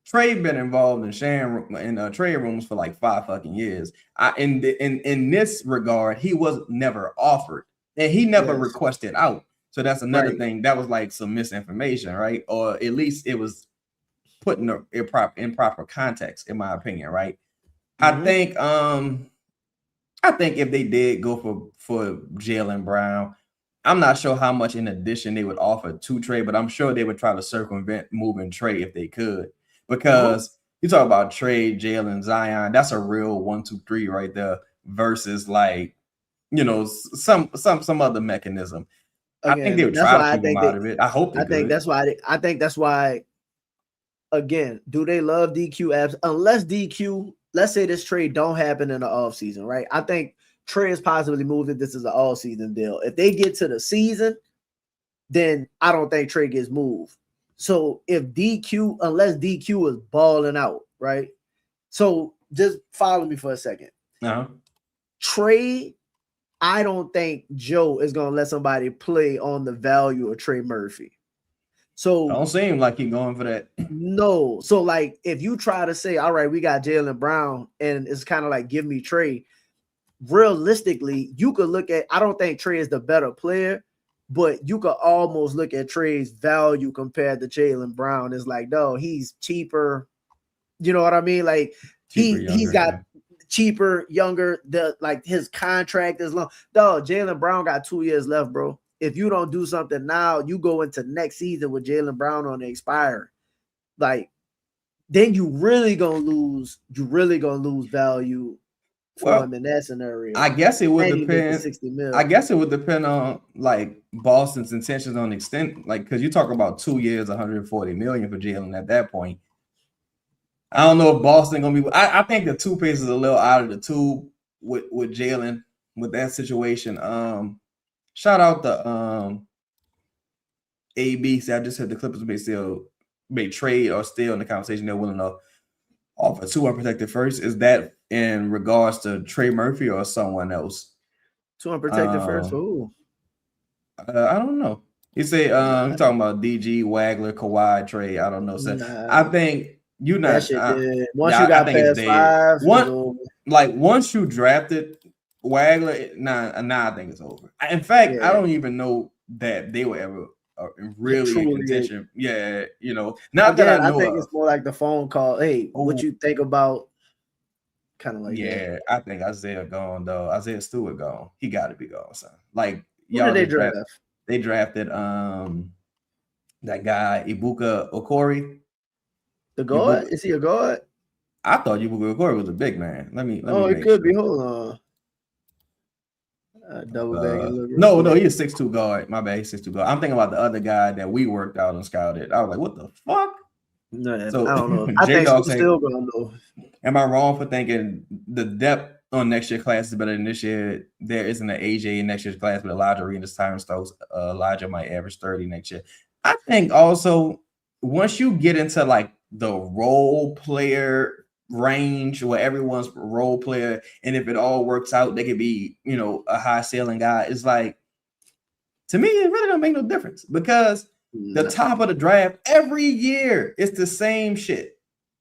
Trey been involved in trade rooms for like 5 fucking years. In this regard, he was never offered, and he never requested out. So that's another thing. That was like some misinformation, right? Or at least it was put in improper context, in my opinion, right? Mm-hmm. I think if they did go for Jaylen Brown, I'm not sure how much in addition they would offer to Trey, but I'm sure they would try to circumvent moving Trey if they could. Because you talk about Trey, Jaylen, Zion, that's a real 1, 2, 3 right there versus like, some other mechanism. Again, I think they would try to keep him out of it. I hope they could. I think that's why, again, do they love DQ apps? Unless DQ, let's say this trade don't happen in the offseason, right? I think Trey is possibly moved if this is an all-season deal. If they get to the season, then I don't think Trey gets moved. So unless DQ is balling out, right? So just follow me for a second. Uh-huh. Trey, I don't think Joe is going to let somebody play on the value of Trey Murphy. So don't seem like he's going for that. No. So like if you try to say, all right, we got Jaylen Brown, and it's kind of like give me Trey, realistically, you could look at, I don't think Trey is the better player, but you could almost look at Trey's value compared to Jaylen Brown. It's like, no, he's cheaper. You know what I mean? Like he's got cheaper, younger, his contract is long. Dog, Jaylen Brown got 2 years left, bro. If you don't do something now, you go into next season with Jaylen Brown on the expire. Like, then you really gonna lose value for him in that scenario. I guess it would depend. I guess it would depend on like Boston's intentions on extent, like because you talk about 2 years, 140 million for Jaylen at that point. I don't know if Boston gonna be. I think the 2 pieces a little out of the tube with Jaylen with that situation. Shout out the ABC. I just heard the Clippers may trade or still in the conversation. They're willing to offer 2 unprotected first. Is that in regards to Trey Murphy or someone else? 2 unprotected first. Who? I don't know. You say you're talking about DG, Wagler, Kawhi, Trey. I don't know. So I think you not. Once you got past 5, once you drafted Wagler, I think it's over. In fact, I don't even know that they were ever really in contention. Yeah, not that I know. I think it's more like the phone call. Hey, what you think about? Kind of like that. I think Isaiah gone though. Isaiah Stewart gone. He got to be gone, son. Like who did they draft? They drafted that guy Ibuka Okori. The guard? Is he a guard? I thought Ibuka Okori was a big man. Let me. It could be. Hold on. Double back. No, he's a 6'2" guard. My bad, he's 6'2" guard. I'm thinking about the other guy that we worked out and scouted. I was like, what the fuck? No, so, I don't know. I think he's still going to know. Am I wrong for thinking the depth on next year's class is better than this year? There isn't an AJ in next year's class, but Elijah Reed is Tyron Stokes. Elijah might average 30 next year. I think also once you get into like the role player range where everyone's role player, and if it all works out, they could be, a high ceiling guy. It's like, to me, it really don't make no difference because the top of the draft every year it's the same shit.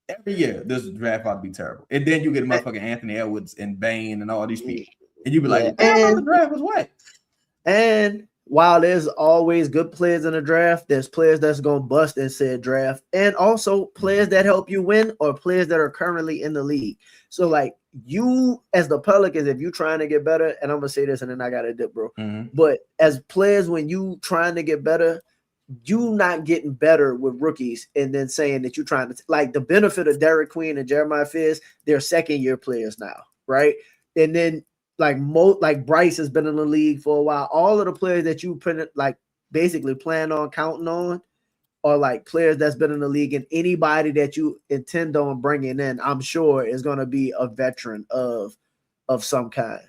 every year this draft about to be terrible. And then you get motherfucking Anthony Edwards and Bane and all these people. And you be like, damn, the draft was what? And while there's always good players in the draft, there's players that's going to bust in said draft. And also players that help you win or players that are currently in the league. So, like, you as the Pelicans, if you're trying to get better, and I'm going to say this and then I got to dip, bro. But as players, when you trying to get better, you not getting better with rookies and then saying that you're trying to, like, the benefit of Derek Queen and Jeremiah Fizz, they're second-year players now, right? And then like Bryce has been in the league for a while. All of the players that you basically plan on counting on are like players that's been in the league, and anybody that you intend on bringing in, I'm sure is going to be a veteran of some kind.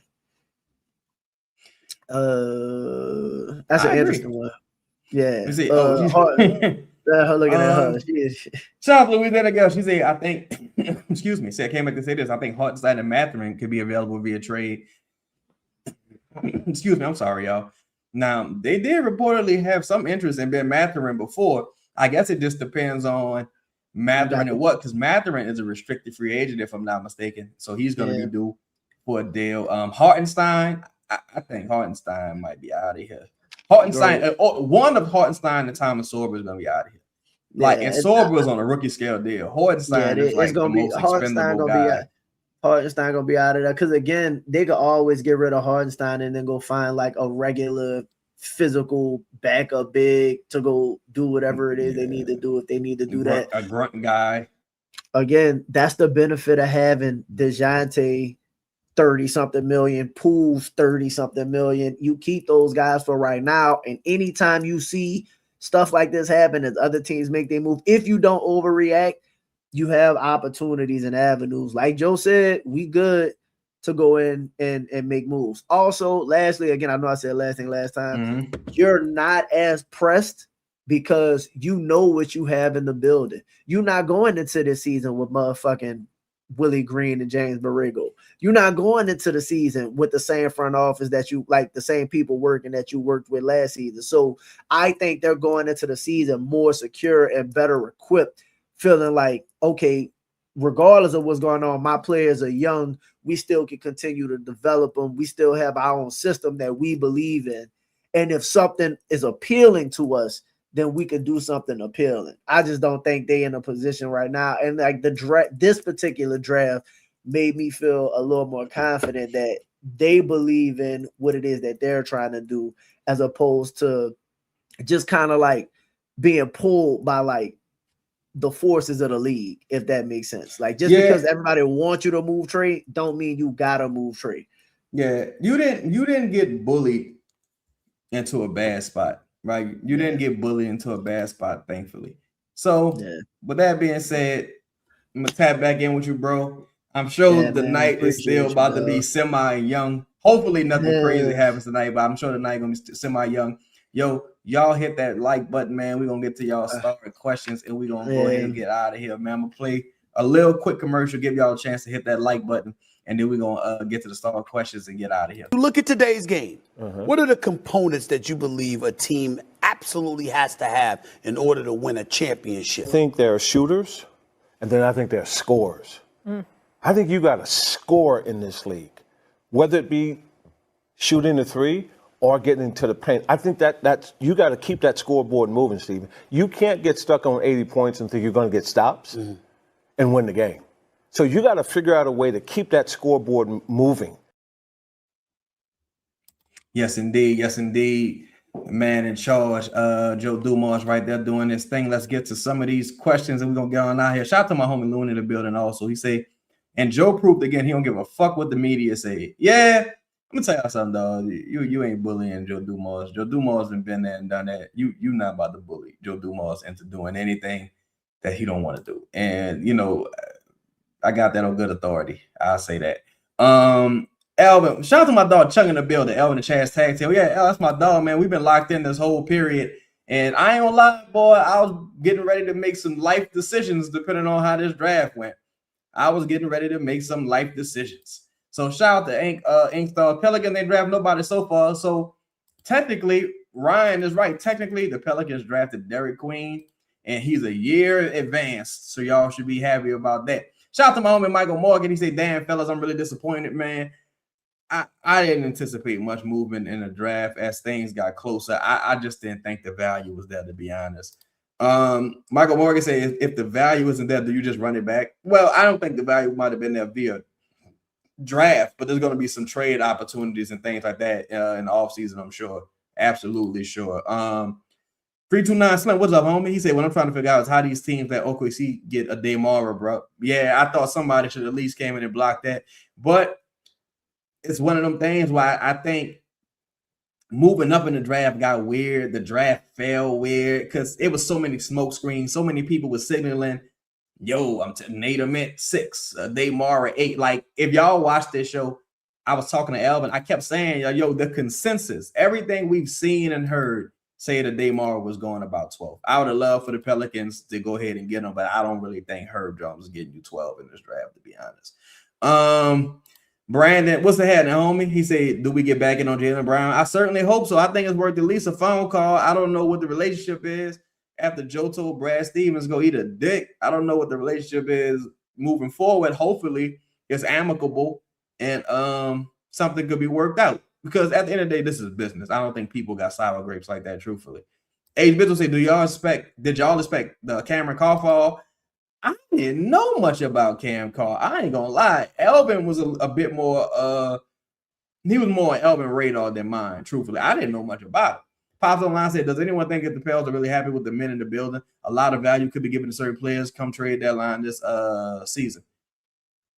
That's an interesting one. Yeah. Her looking at her. Shout out to Louisiana girl. She said, I think, excuse me, I came back to say this. I think Hartenstein and Mathurin could be available via trade. Excuse me, I'm sorry, y'all. Now, they did reportedly have some interest in Ben Mathurin before. I guess it just depends on Mathurin and what, because Mathurin is a restricted free agent, if I'm not mistaken. So he's going to be due for a deal. Hartenstein, I think Hartenstein might be out of here. Hartenstein, one of Hartenstein and Thomas Sorber is going to be out of here. Like, and Sorber was on a rookie scale deal. Hartenstein is like the most expendable guy. Hartenstein going to be out of there because, again, they could always get rid of Hartenstein and then go find like a regular physical backup big to go do whatever it is they need to do if they need to do that. A grunt guy. Again, that's the benefit of having DeJounte 30-something million, Pools 30-something million. You keep those guys for right now, and anytime you see stuff like this happen as other teams make their move, if you don't overreact, you have opportunities and avenues. Like Joe said, we good to go in and make moves. Also, lastly, again, I know I said last time, you're not as pressed because you know what you have in the building. You're not going into this season with motherfucking Willie Green and James Borrego. You're not going into the season with the same front office that you like, the same people working that you worked with last season. So I think they're going into the season more secure and better equipped, feeling like, okay, regardless of what's going on, my players are young. We still can continue to develop them. We still have our own system that we believe in. And if something is appealing to us, then we can do something appealing. I just don't think they're in a position right now. And like this particular draft made me feel a little more confident that they believe in what it is that they're trying to do, as opposed to just kind of like being pulled by like the forces of the league, if that makes sense. Like just because everybody wants you to move trade, don't mean you gotta move trade. Yeah, you didn't get bullied into a bad spot. Right, you didn't get bullied into a bad spot, thankfully. So, with that being said, I'm gonna tap back in with you, bro. I'm sure the night is still about to be semi-young. Hopefully, nothing crazy happens tonight, but I'm sure the night gonna be semi-young. Yo, y'all hit that like button, man. We're gonna get to y'all starting questions, and we're gonna go ahead and get out of here, man. I'm gonna play a little quick commercial, give y'all a chance to hit that like button, and then we're gonna get to the starting questions and get out of here. Look at today's game. What are the components that you believe a team absolutely has to have in order to win a championship? I think there are shooters, and then I think there are scorers. I think you got to score in this league, whether it be shooting the three or getting into the paint. I think that's you got to keep that scoreboard moving, Steven. You can't get stuck on 80 points and think you're going to get stops and win the game. So you got to figure out a way to keep that scoreboard moving. Yes, indeed. Yes, indeed. Man in charge, Joe Dumars right there doing this thing. Let's get to some of these questions and we're going to get on out here. Shout out to my homie Loon in the building also. He say, and Joe proved again, he don't give a fuck what the media say. Yeah, I'm going to tell y'all something, dog. You ain't bullying Joe Dumars. Joe Dumars has been there and done that. You not about to bully Joe Dumars into doing anything that he don't want to do. And, you know, I got that on good authority. I'll say that. Elvin, shout out to my dog Chung in the building. Elvin the Chaz tag team. Yeah, that's my dog, man. We've been locked in this whole period. And I ain't gonna lie, boy, I was getting ready to make some life decisions depending on how this draft went. I was getting ready to make some life decisions. So shout out to Inkstar. Pelicans, they draft nobody so far. So technically, Ryan is right. Technically, the Pelicans drafted Derek Queen and he's a year advanced. So y'all should be happy about that. Shout out to my homie Michael Morgan. He said, "Damn, fellas, I'm really disappointed, man. I didn't anticipate much movement in the draft as things got closer. I just didn't think the value was there, to be honest." Michael Morgan said, if the value isn't there, do you just run it back? Well, I don't think the value might have been there via draft, but there's going to be some trade opportunities and things like that in the offseason, I'm sure. Absolutely sure. 329 Slim, what's up, homie? He said, what I'm trying to figure out is how these teams that OKC get a Demara, bro. Yeah, I thought somebody should at least came in and blocked that. But it's one of them things where I think moving up in the draft got weird. The draft fell weird because it was so many smoke screens. So many people were signaling, yo, I'm Natum at 6, Demar at 8. Like, if y'all watch this show, I was talking to Elvin. I kept saying, yo, the consensus, everything we've seen and heard say that Demar was going about 12. I would have loved for the Pelicans to go ahead and get him, but I don't really think Herb Jones is getting you 12 in this draft, to be honest. Brandon, what's the happening, homie? He said, do we get back in on Jaylen Brown? I certainly hope so. I think it's worth at least a phone call. I don't know what the relationship is after Joe told Brad Stevens go eat a dick. I don't know what the relationship is moving forward. Hopefully it's amicable and something could be worked out, because at the end of the day, this is business. I don't think people got sour grapes like that, truthfully. H. Mitchell said, did y'all expect the Cameron Caulfield? I didn't know much about Cam Carr. I ain't gonna lie. Elvin was a bit more he was more on Elvin radar than mine, truthfully. I didn't know much about it. Pops Online said, does anyone think that the Pels are really happy with the men in the building? A lot of value could be given to certain players come trade deadline this season.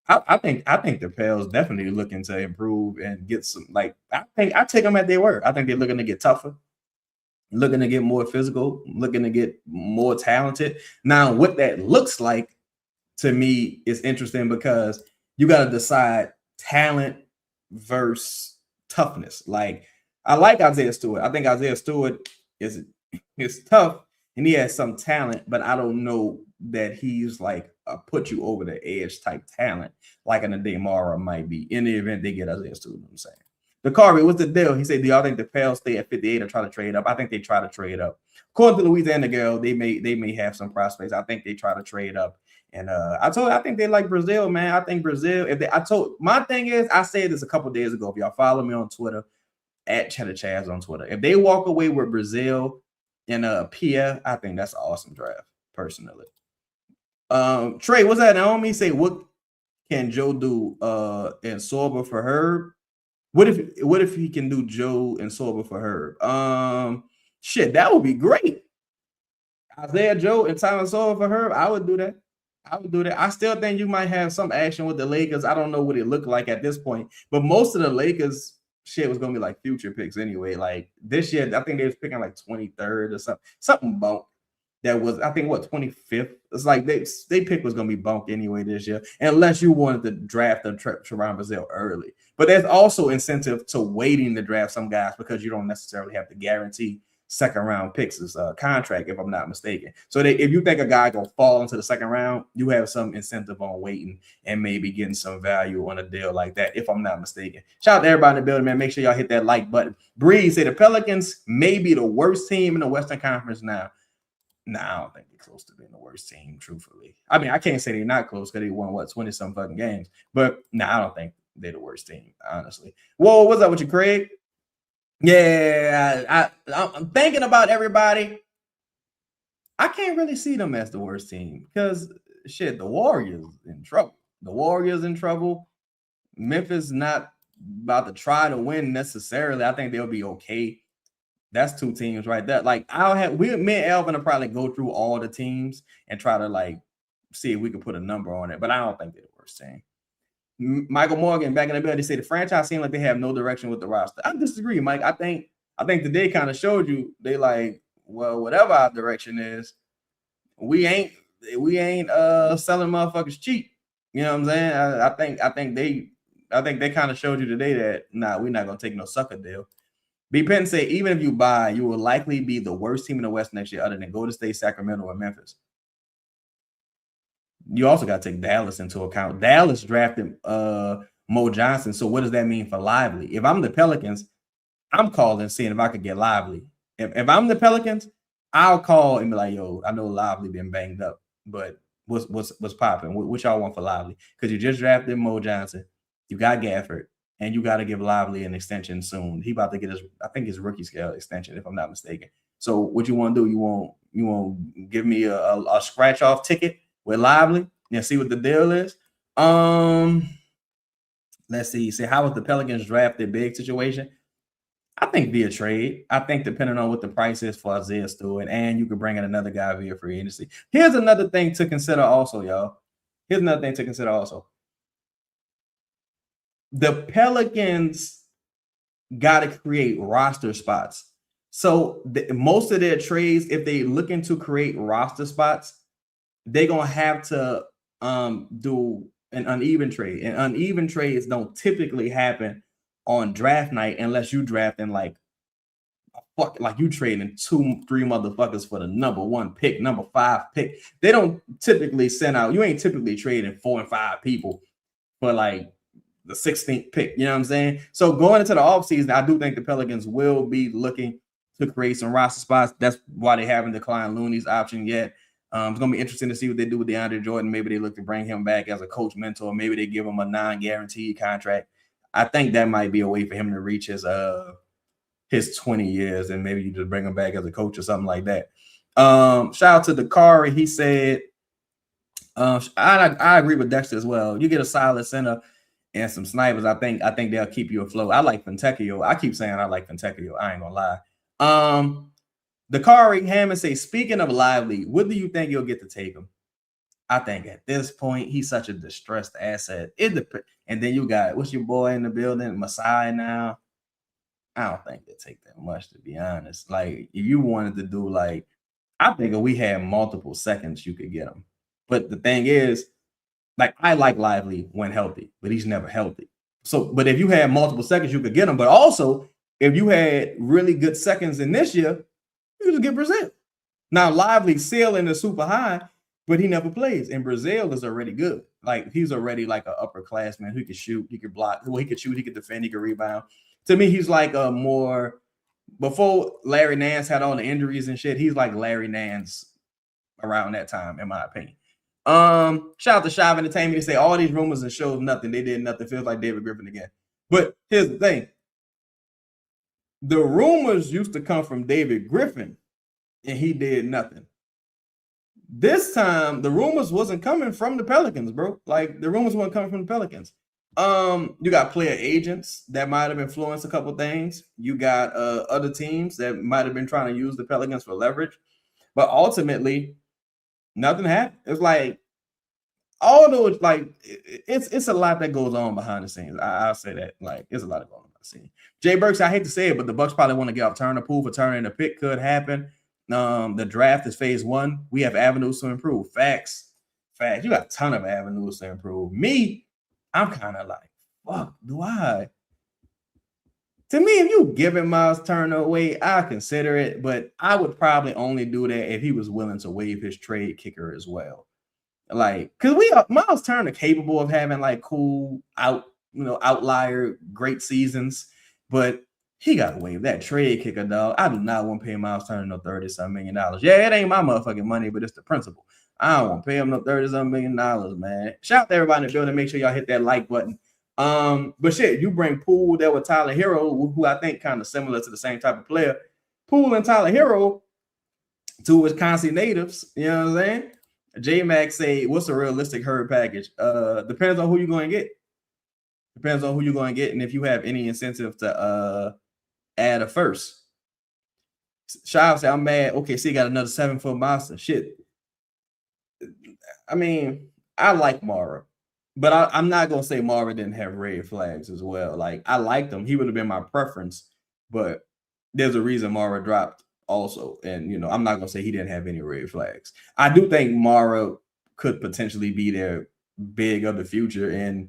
I think the Pels definitely looking to improve and get some, like, I take them at their word. I think they're looking to get tougher, looking to get more physical, looking to get more talented. Now, what that looks like to me is interesting, because you got to decide talent versus toughness. Like, I like Isaiah Stewart. I think Isaiah Stewart is tough and he has some talent, but I don't know that he's like a put you over the edge type talent like an Demara might be in the event they get Isaiah Stewart. You know what I'm saying? The Carvey, what's the deal? He said, do y'all think the Pels stay at 58 or try to trade up? I think they try to trade up. According to Louisiana Girl, they may have some prospects. I think they try to trade up. And I think they like Brazil, man. I think Brazil, my thing is, I said this a couple days ago. If y'all follow me on Twitter, at Cheddar Chaz on Twitter, if they walk away with Brazil and Pia, I think that's an awesome draft, personally. Trey, what's that, Naomi? Say, what can Joe do in Sorba for Herb? What if he can do Joe and Sorba for Herb? Shit, that would be great. Isaiah Joe and Tyler Sorba for Herb, I would do that. I still think you might have some action with the Lakers. I don't know what it looked like at this point, but most of the Lakers shit was gonna be like future picks anyway. Like this year, I think they was picking like 23rd or something bunk. That was, I think, 25th. It's like they pick was gonna be bunk anyway this year, unless you wanted to draft a Trevon Brazile early. But there's also incentive to waiting to draft some guys, because you don't necessarily have to guarantee second round picks as a contract, if I'm not mistaken. So if you think a guy gonna fall into the second round, you have some incentive on waiting and maybe getting some value on a deal like that, if I'm not mistaken. Shout out to everybody in the building, man. Make sure y'all hit that like button. Breeze say the Pelicans may be the worst team in the Western Conference now. Nah, I don't think they're close to being the worst team, truthfully. I mean, I can't say they're not close because they won 20-some fucking games. But I don't think they're the worst team, honestly. Whoa, what's up with you, Craig? Yeah, I'm thinking about everybody. I can't really see them as the worst team, because shit, the Warriors in trouble. Memphis not about to try to win necessarily. I think they'll be okay. That's two teams right there. Like, me and Elvin will probably go through all the teams and try to like see if we can put a number on it, but I don't think they're the worst team. Michael Morgan back in the building, they say the franchise seems like they have no direction with the roster. I disagree, Mike. I think today kind of showed you they like, well, whatever our direction is, we ain't selling motherfuckers cheap. You know what I'm saying? I think they kind of showed you today that we're not gonna take no sucker deal. B. Penn say, even if you buy, you will likely be the worst team in the West next year, other than Golden State, Sacramento, and Memphis. You also got to take Dallas into account. Dallas drafted Mo Johnson. So what does that mean for Lively? If I'm the Pelicans, I'm calling seeing if I could get Lively. If I'm the Pelicans, I'll call and be like, yo, I know Lively been banged up, but what's popping? What y'all want for Lively? Because you just drafted Mo Johnson, you got Gafford, and you got to give Lively an extension soon. He about to get his rookie scale extension, if I'm not mistaken. So what you want to do? You want give me a scratch off ticket with Lively and see what the deal is? Let's see. Say how was the Pelicans drafted big situation? I think via trade. I think depending on what the price is for Isaiah Stewart, and you could bring in another guy via free agency. Here's another thing to consider also, y'all. The Pelicans got to create roster spots. So most of their trades, if they looking to create roster spots, they're going to have to do an uneven trade. And uneven trades don't typically happen on draft night unless you drafting like you trading 2-3 motherfuckers for the number 1 pick, number 5 pick. They don't typically send out, you ain't typically trading 4 and 5 people for like the 16th pick. You know what I'm saying? So going into the offseason, I do think the Pelicans will be looking to create some roster spots. That's why they haven't declined Looney's option yet. It's going to be interesting to see what they do with DeAndre Jordan. Maybe they look to bring him back as a coach mentor. Maybe they give him a non-guaranteed contract. I think that might be a way for him to reach his 20 years, and maybe you just bring him back as a coach or something like that. Shout out to Dakari. He said, I agree with Dexter as well. You get a solid center and some snipers, I think they'll keep you afloat. I like Fontecchio. I keep saying I like Fontecchio. I ain't gonna lie. Dakari Hammond say, speaking of Lively, what do you think you'll get to take him? I think at this point, he's such a distressed asset. And then you got, what's your boy in the building? Masai now. I don't think they take that much, to be honest. Like, if you wanted to do, like, I think if we had multiple seconds, you could get him. But the thing is, like, I like Lively when healthy, but he's never healthy. So, but if you had multiple seconds, you could get him. But also, if you had really good seconds in this year, you could get Brazil. Now, Lively's ceiling is super high, but he never plays. And Brazil is already good. Like, he's already like an upperclassman who could shoot, he could block. Well, he could shoot, he could defend, he could rebound. To me, he's like a more, before Larry Nance had all the injuries and shit, he's like Larry Nance around that time, in my opinion. Shout out to Shive Entertainment. They say all these rumors and shows nothing. They did nothing. Feels like David Griffin again. But here's the thing. The rumors used to come from David Griffin, and he did nothing. This time, the rumors wasn't coming from the Pelicans, bro. Like, the rumors weren't coming from the Pelicans. You got player agents that might have influenced a couple things. You got other teams that might have been trying to use the Pelicans for leverage. But ultimately, nothing happened. It's like, although it's like, it's a lot that goes on behind the scenes. I'll say that. Like, it's a lot going on behind the scenes. Jay Burks, I hate to say it, but the Bucks probably want to get off Turner. Pool for Turner, and the pick could happen. The draft is phase 1. We have avenues to improve. Facts. You got a ton of avenues to improve. Me, I'm kind of like, fuck, do I? To me, if you giving Miles Turner away, I consider it, but I would probably only do that if he was willing to waive his trade kicker as well. Like, because Miles Turner capable of having like cool outlier great seasons, but he got to waive that trade kicker, dog. I do not want to pay Miles Turner no $30-some million. Yeah, it ain't my motherfucking money, but it's the principle. I don't want to pay him no $30-some million, man. Shout out to everybody in the building. Make sure y'all hit that like button. But shit, you bring Poole there with Tyler Hero, who I think kind of similar to the same type of player. Poole and Tyler Hero, two Wisconsin natives. You know what I'm saying? J-Max say, what's a realistic herd package? Depends on who you're going to get. Depends on who you're going to get and if you have any incentive to add a first. Shive say, I'm mad. Okay, so you got another 7-foot monster. Shit. I mean, I like Mara, but I'm not going to say Mara didn't have red flags as well. Like, I liked him. He would have been my preference, but there's a reason Mara dropped also. And, I'm not going to say he didn't have any red flags. I do think Mara could potentially be their big of the future, and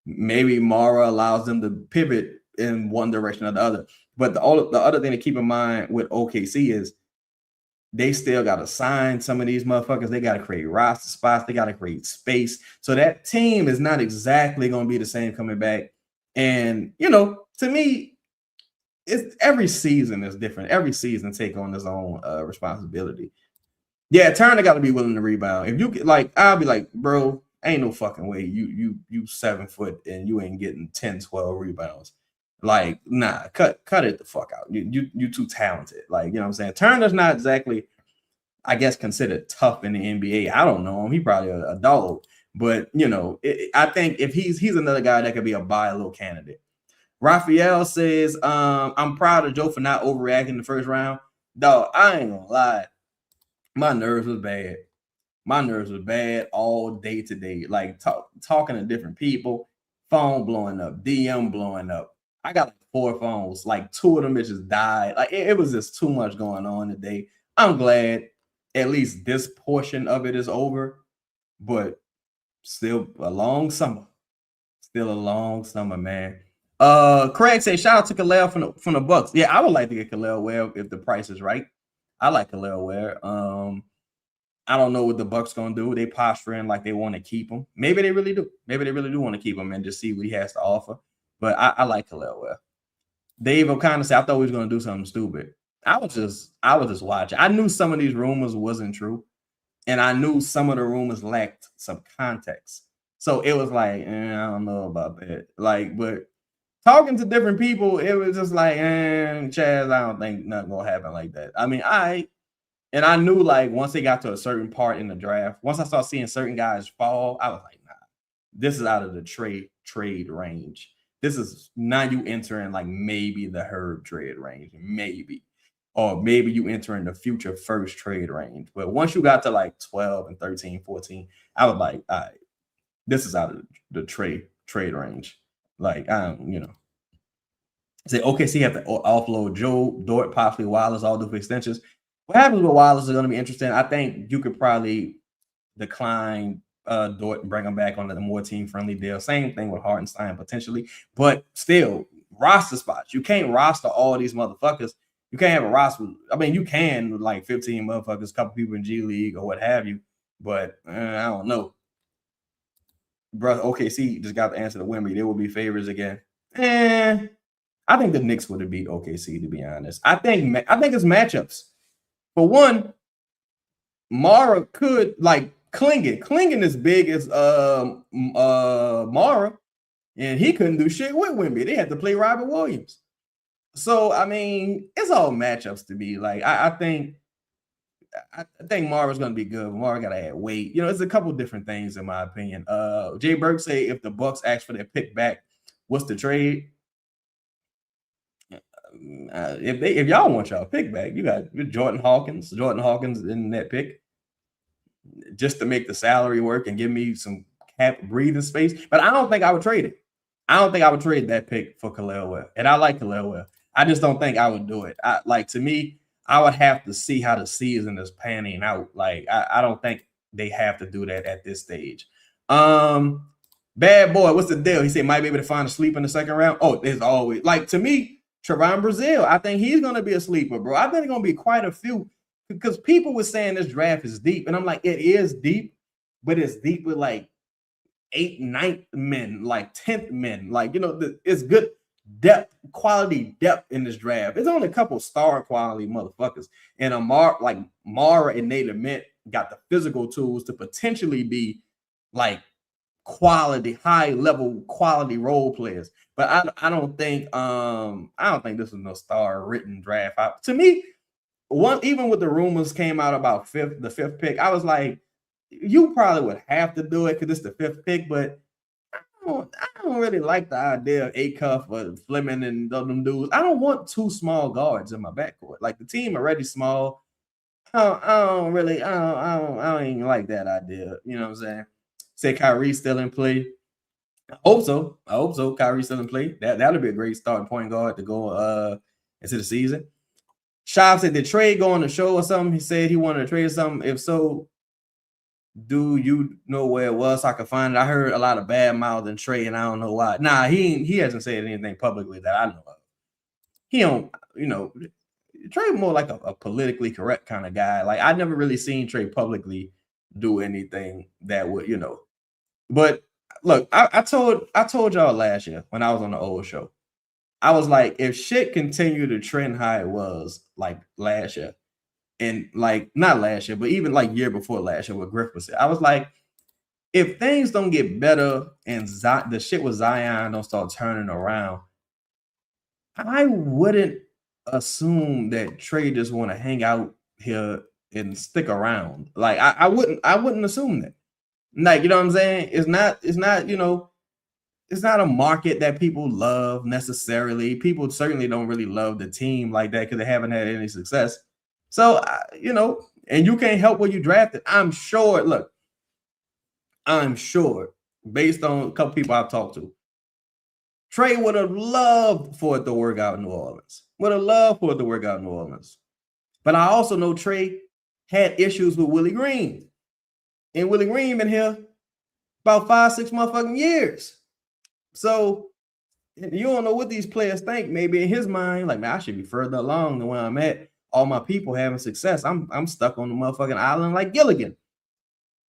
maybe Mara allows them to pivot in one direction or the other. But the other thing to keep in mind with OKC is they still got to sign some of these motherfuckers. They got to create roster spots. They got to create space. So that team is not exactly going to be the same coming back. And, to me, it's every season is different. Every season take on its own responsibility. Yeah, Turner got to be willing to rebound. If you like, I'll be like, bro, ain't no fucking way you 7 foot and you ain't getting 10, 12 rebounds. Like, nah, cut it the fuck out. You too talented. Like, you know what I'm saying? Turner's not exactly, I guess, considered tough in the NBA. I don't know him. He probably a dog. But, you know, I think if he's another guy that could be a buy low candidate. Raphael says, I'm proud of Joe for not overreacting in the first round. Dog, I ain't gonna lie. My nerves was bad. My nerves was bad all day today. Like talking to different people, phone blowing up, DM blowing up. I got like 4 phones. Like 2 of them bitches died. Like it was just too much going on today. I'm glad at least this portion of it is over, but still a long summer. Still a long summer, man. Craig said, shout out to Khalil from the Bucks. Yeah, I would like to get Khalil Ware if the price is right. I like Khalil Ware. I don't know what the Bucks gonna do. They posturing like they want to keep him. Maybe they really do. Maybe they really do want to keep him and just see what he has to offer. But I like Khalil Ware. Dave O'Connor said, I thought he was gonna do something stupid. I was just watching. I knew some of these rumors wasn't true, and I knew some of the rumors lacked some context. So it was like, I don't know about that. Like, but talking to different people, it was just like, Chaz, I don't think nothing gonna happen like that. I mean, and I knew like once they got to a certain part in the draft, once I started seeing certain guys fall, I was like, nah, this is out of the trade range. This is now you entering like maybe the Herb trade range, maybe. Or maybe you entering the future first trade range. But once you got to like 12 and 13, 14, I was like, all right, this is out of the trade range. Like, say, okay, so you have to offload Joe, Dort, possibly Wallace, all those extensions. What happens with Wallace is going to be interesting. I think you could probably decline Dort and bring him back on the more team-friendly deal. Same thing with Hartenstein potentially. But still, roster spots. You can't roster all these motherfuckers. You can't have a roster. I mean, you can with like 15 motherfuckers, a couple people in G League or what have you. But I don't know. Bro, OKC just got the answer to Wemby. They will be favorites again. I think the Knicks would have beat OKC, to be honest. I think it's matchups. For one, Mara could like Klingen. Klingen is big as Mara, and he couldn't do shit with Wemby. They had to play Robert Williams. So I mean, it's all matchups to me. Like I think Mara's gonna be good. Mara gotta add weight. You know, it's a couple different things in my opinion. Jay Burke say if the Bucks ask for their pick back, what's the trade? If y'all want y'all pick back, you got Jordan Hawkins in that pick just to make the salary work and give me some cap breathing space. But I don't think I would trade it. I don't think I would trade that pick for Khalil Ware. And I like Khalil Ware. I just don't think I would do it. To me, I would have to see how the season is panning out. Like I don't think they have to do that at this stage. Bad boy, what's the deal? He said might be able to find a sleep in the second round. Oh, there's always like to me. Trevon Brazile, I think he's going to be a sleeper, bro. I think it's going to be quite a few because people were saying this draft is deep. And I'm like, it is deep, but it's deep with like 8th, 9th men, like 10th men. Like, you know, it's good quality depth in this draft. It's only a couple star quality motherfuckers. And Mara and Nate Ament got the physical tools to potentially be like quality, high level quality role players. But I don't think this is no star written draft. To me, even with the rumors came out about the fifth pick, I was like, you probably would have to do it because it's the 5th pick, but I don't really like the idea of Acuff or Fleming and them dudes. I don't want 2 small guards in my backcourt. Like the team already small. I don't even like that idea. You know what I'm saying? Say Kyrie's still in play. I hope so. Kyrie's still in play. That'll be a great starting point guard to go into the season. Shab said, did Trey go on the show or something? He said he wanted to trade something. If so, do you know where it was so I could find it? I heard a lot of bad mouthing Trey, and I don't know why. Nah, he hasn't said anything publicly that I know of. He don't, Trey more like a politically correct kind of guy. Like I never really seen Trey publicly do anything that would, But look, I told y'all last year when I was on the old show, I was like, if shit continued to trend how it was like last year, and like not last year, but even like year before last year, what Griff was saying, I was like, if things don't get better and the shit with Zion don't start turning around, I wouldn't assume that Trey just want to hang out here and stick around. Like I wouldn't assume that. Like, you know what I'm saying? It's not, you know, it's not a market that people love necessarily. People certainly don't really love the team like that because they haven't had any success. So, you know, and you can't help what you drafted. I'm sure, based on a couple people I've talked to, Trey would have loved for it to work out in New Orleans. But I also know Trey had issues with Willie Green. And Willie Green been here about 5-6 motherfucking years. So you don't know what these players think. Maybe in his mind, like, man, I should be further along than where I'm at. All my people having success. I'm stuck on the motherfucking island like Gilligan.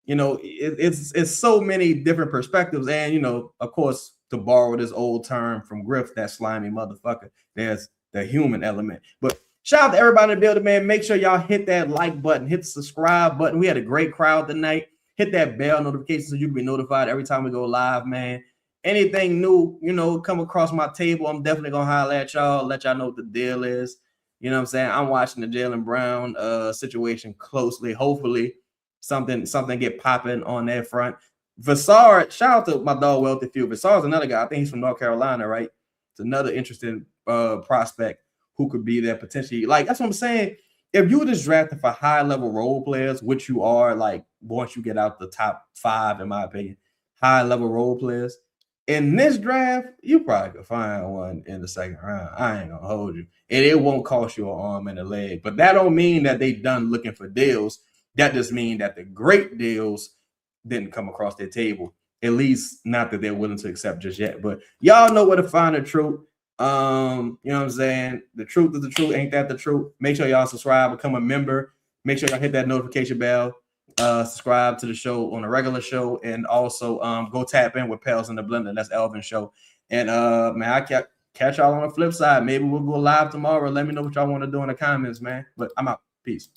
You know, it's so many different perspectives. And, you know, of course, to borrow this old term from Griff, that slimy motherfucker, there's the human element. But shout out to everybody in the building, man. Make sure y'all hit that like button, hit the subscribe button. We had a great crowd tonight. Hit that bell notification so you can be notified every time we go live, man. Anything new, you know, come across my table, I'm definitely going to holler at y'all, let y'all know what the deal is. You know what I'm saying? I'm watching the Jaylen Brown situation closely. Hopefully something get popping on that front. Vassar, shout out to my dog Wealthy Few. Vassar's another guy. I think he's from North Carolina, right? It's another interesting prospect who could be there potentially. Like, that's what I'm saying. If you were just drafted for high-level role players, which you are, like, once you get out the top 5, in my opinion, high-level role players, in this draft, you probably could find one in the second round. I ain't gonna hold you. And it won't cost you an arm and a leg. But that don't mean that they done looking for deals. That just means that the great deals didn't come across their table. At least not that they're willing to accept just yet. But y'all know where to find the truth. You know what I'm saying? The truth is the truth. Ain't that the truth? Make sure y'all subscribe, become a member. Make sure y'all hit that notification bell. Subscribe to the show on a regular show, and also go tap in with Pels in the Blender. That's Elvin's show. And man, I catch y'all on the flip side. Maybe we'll go live tomorrow. Let me know what y'all want to do in the comments, man. But I'm out. Peace.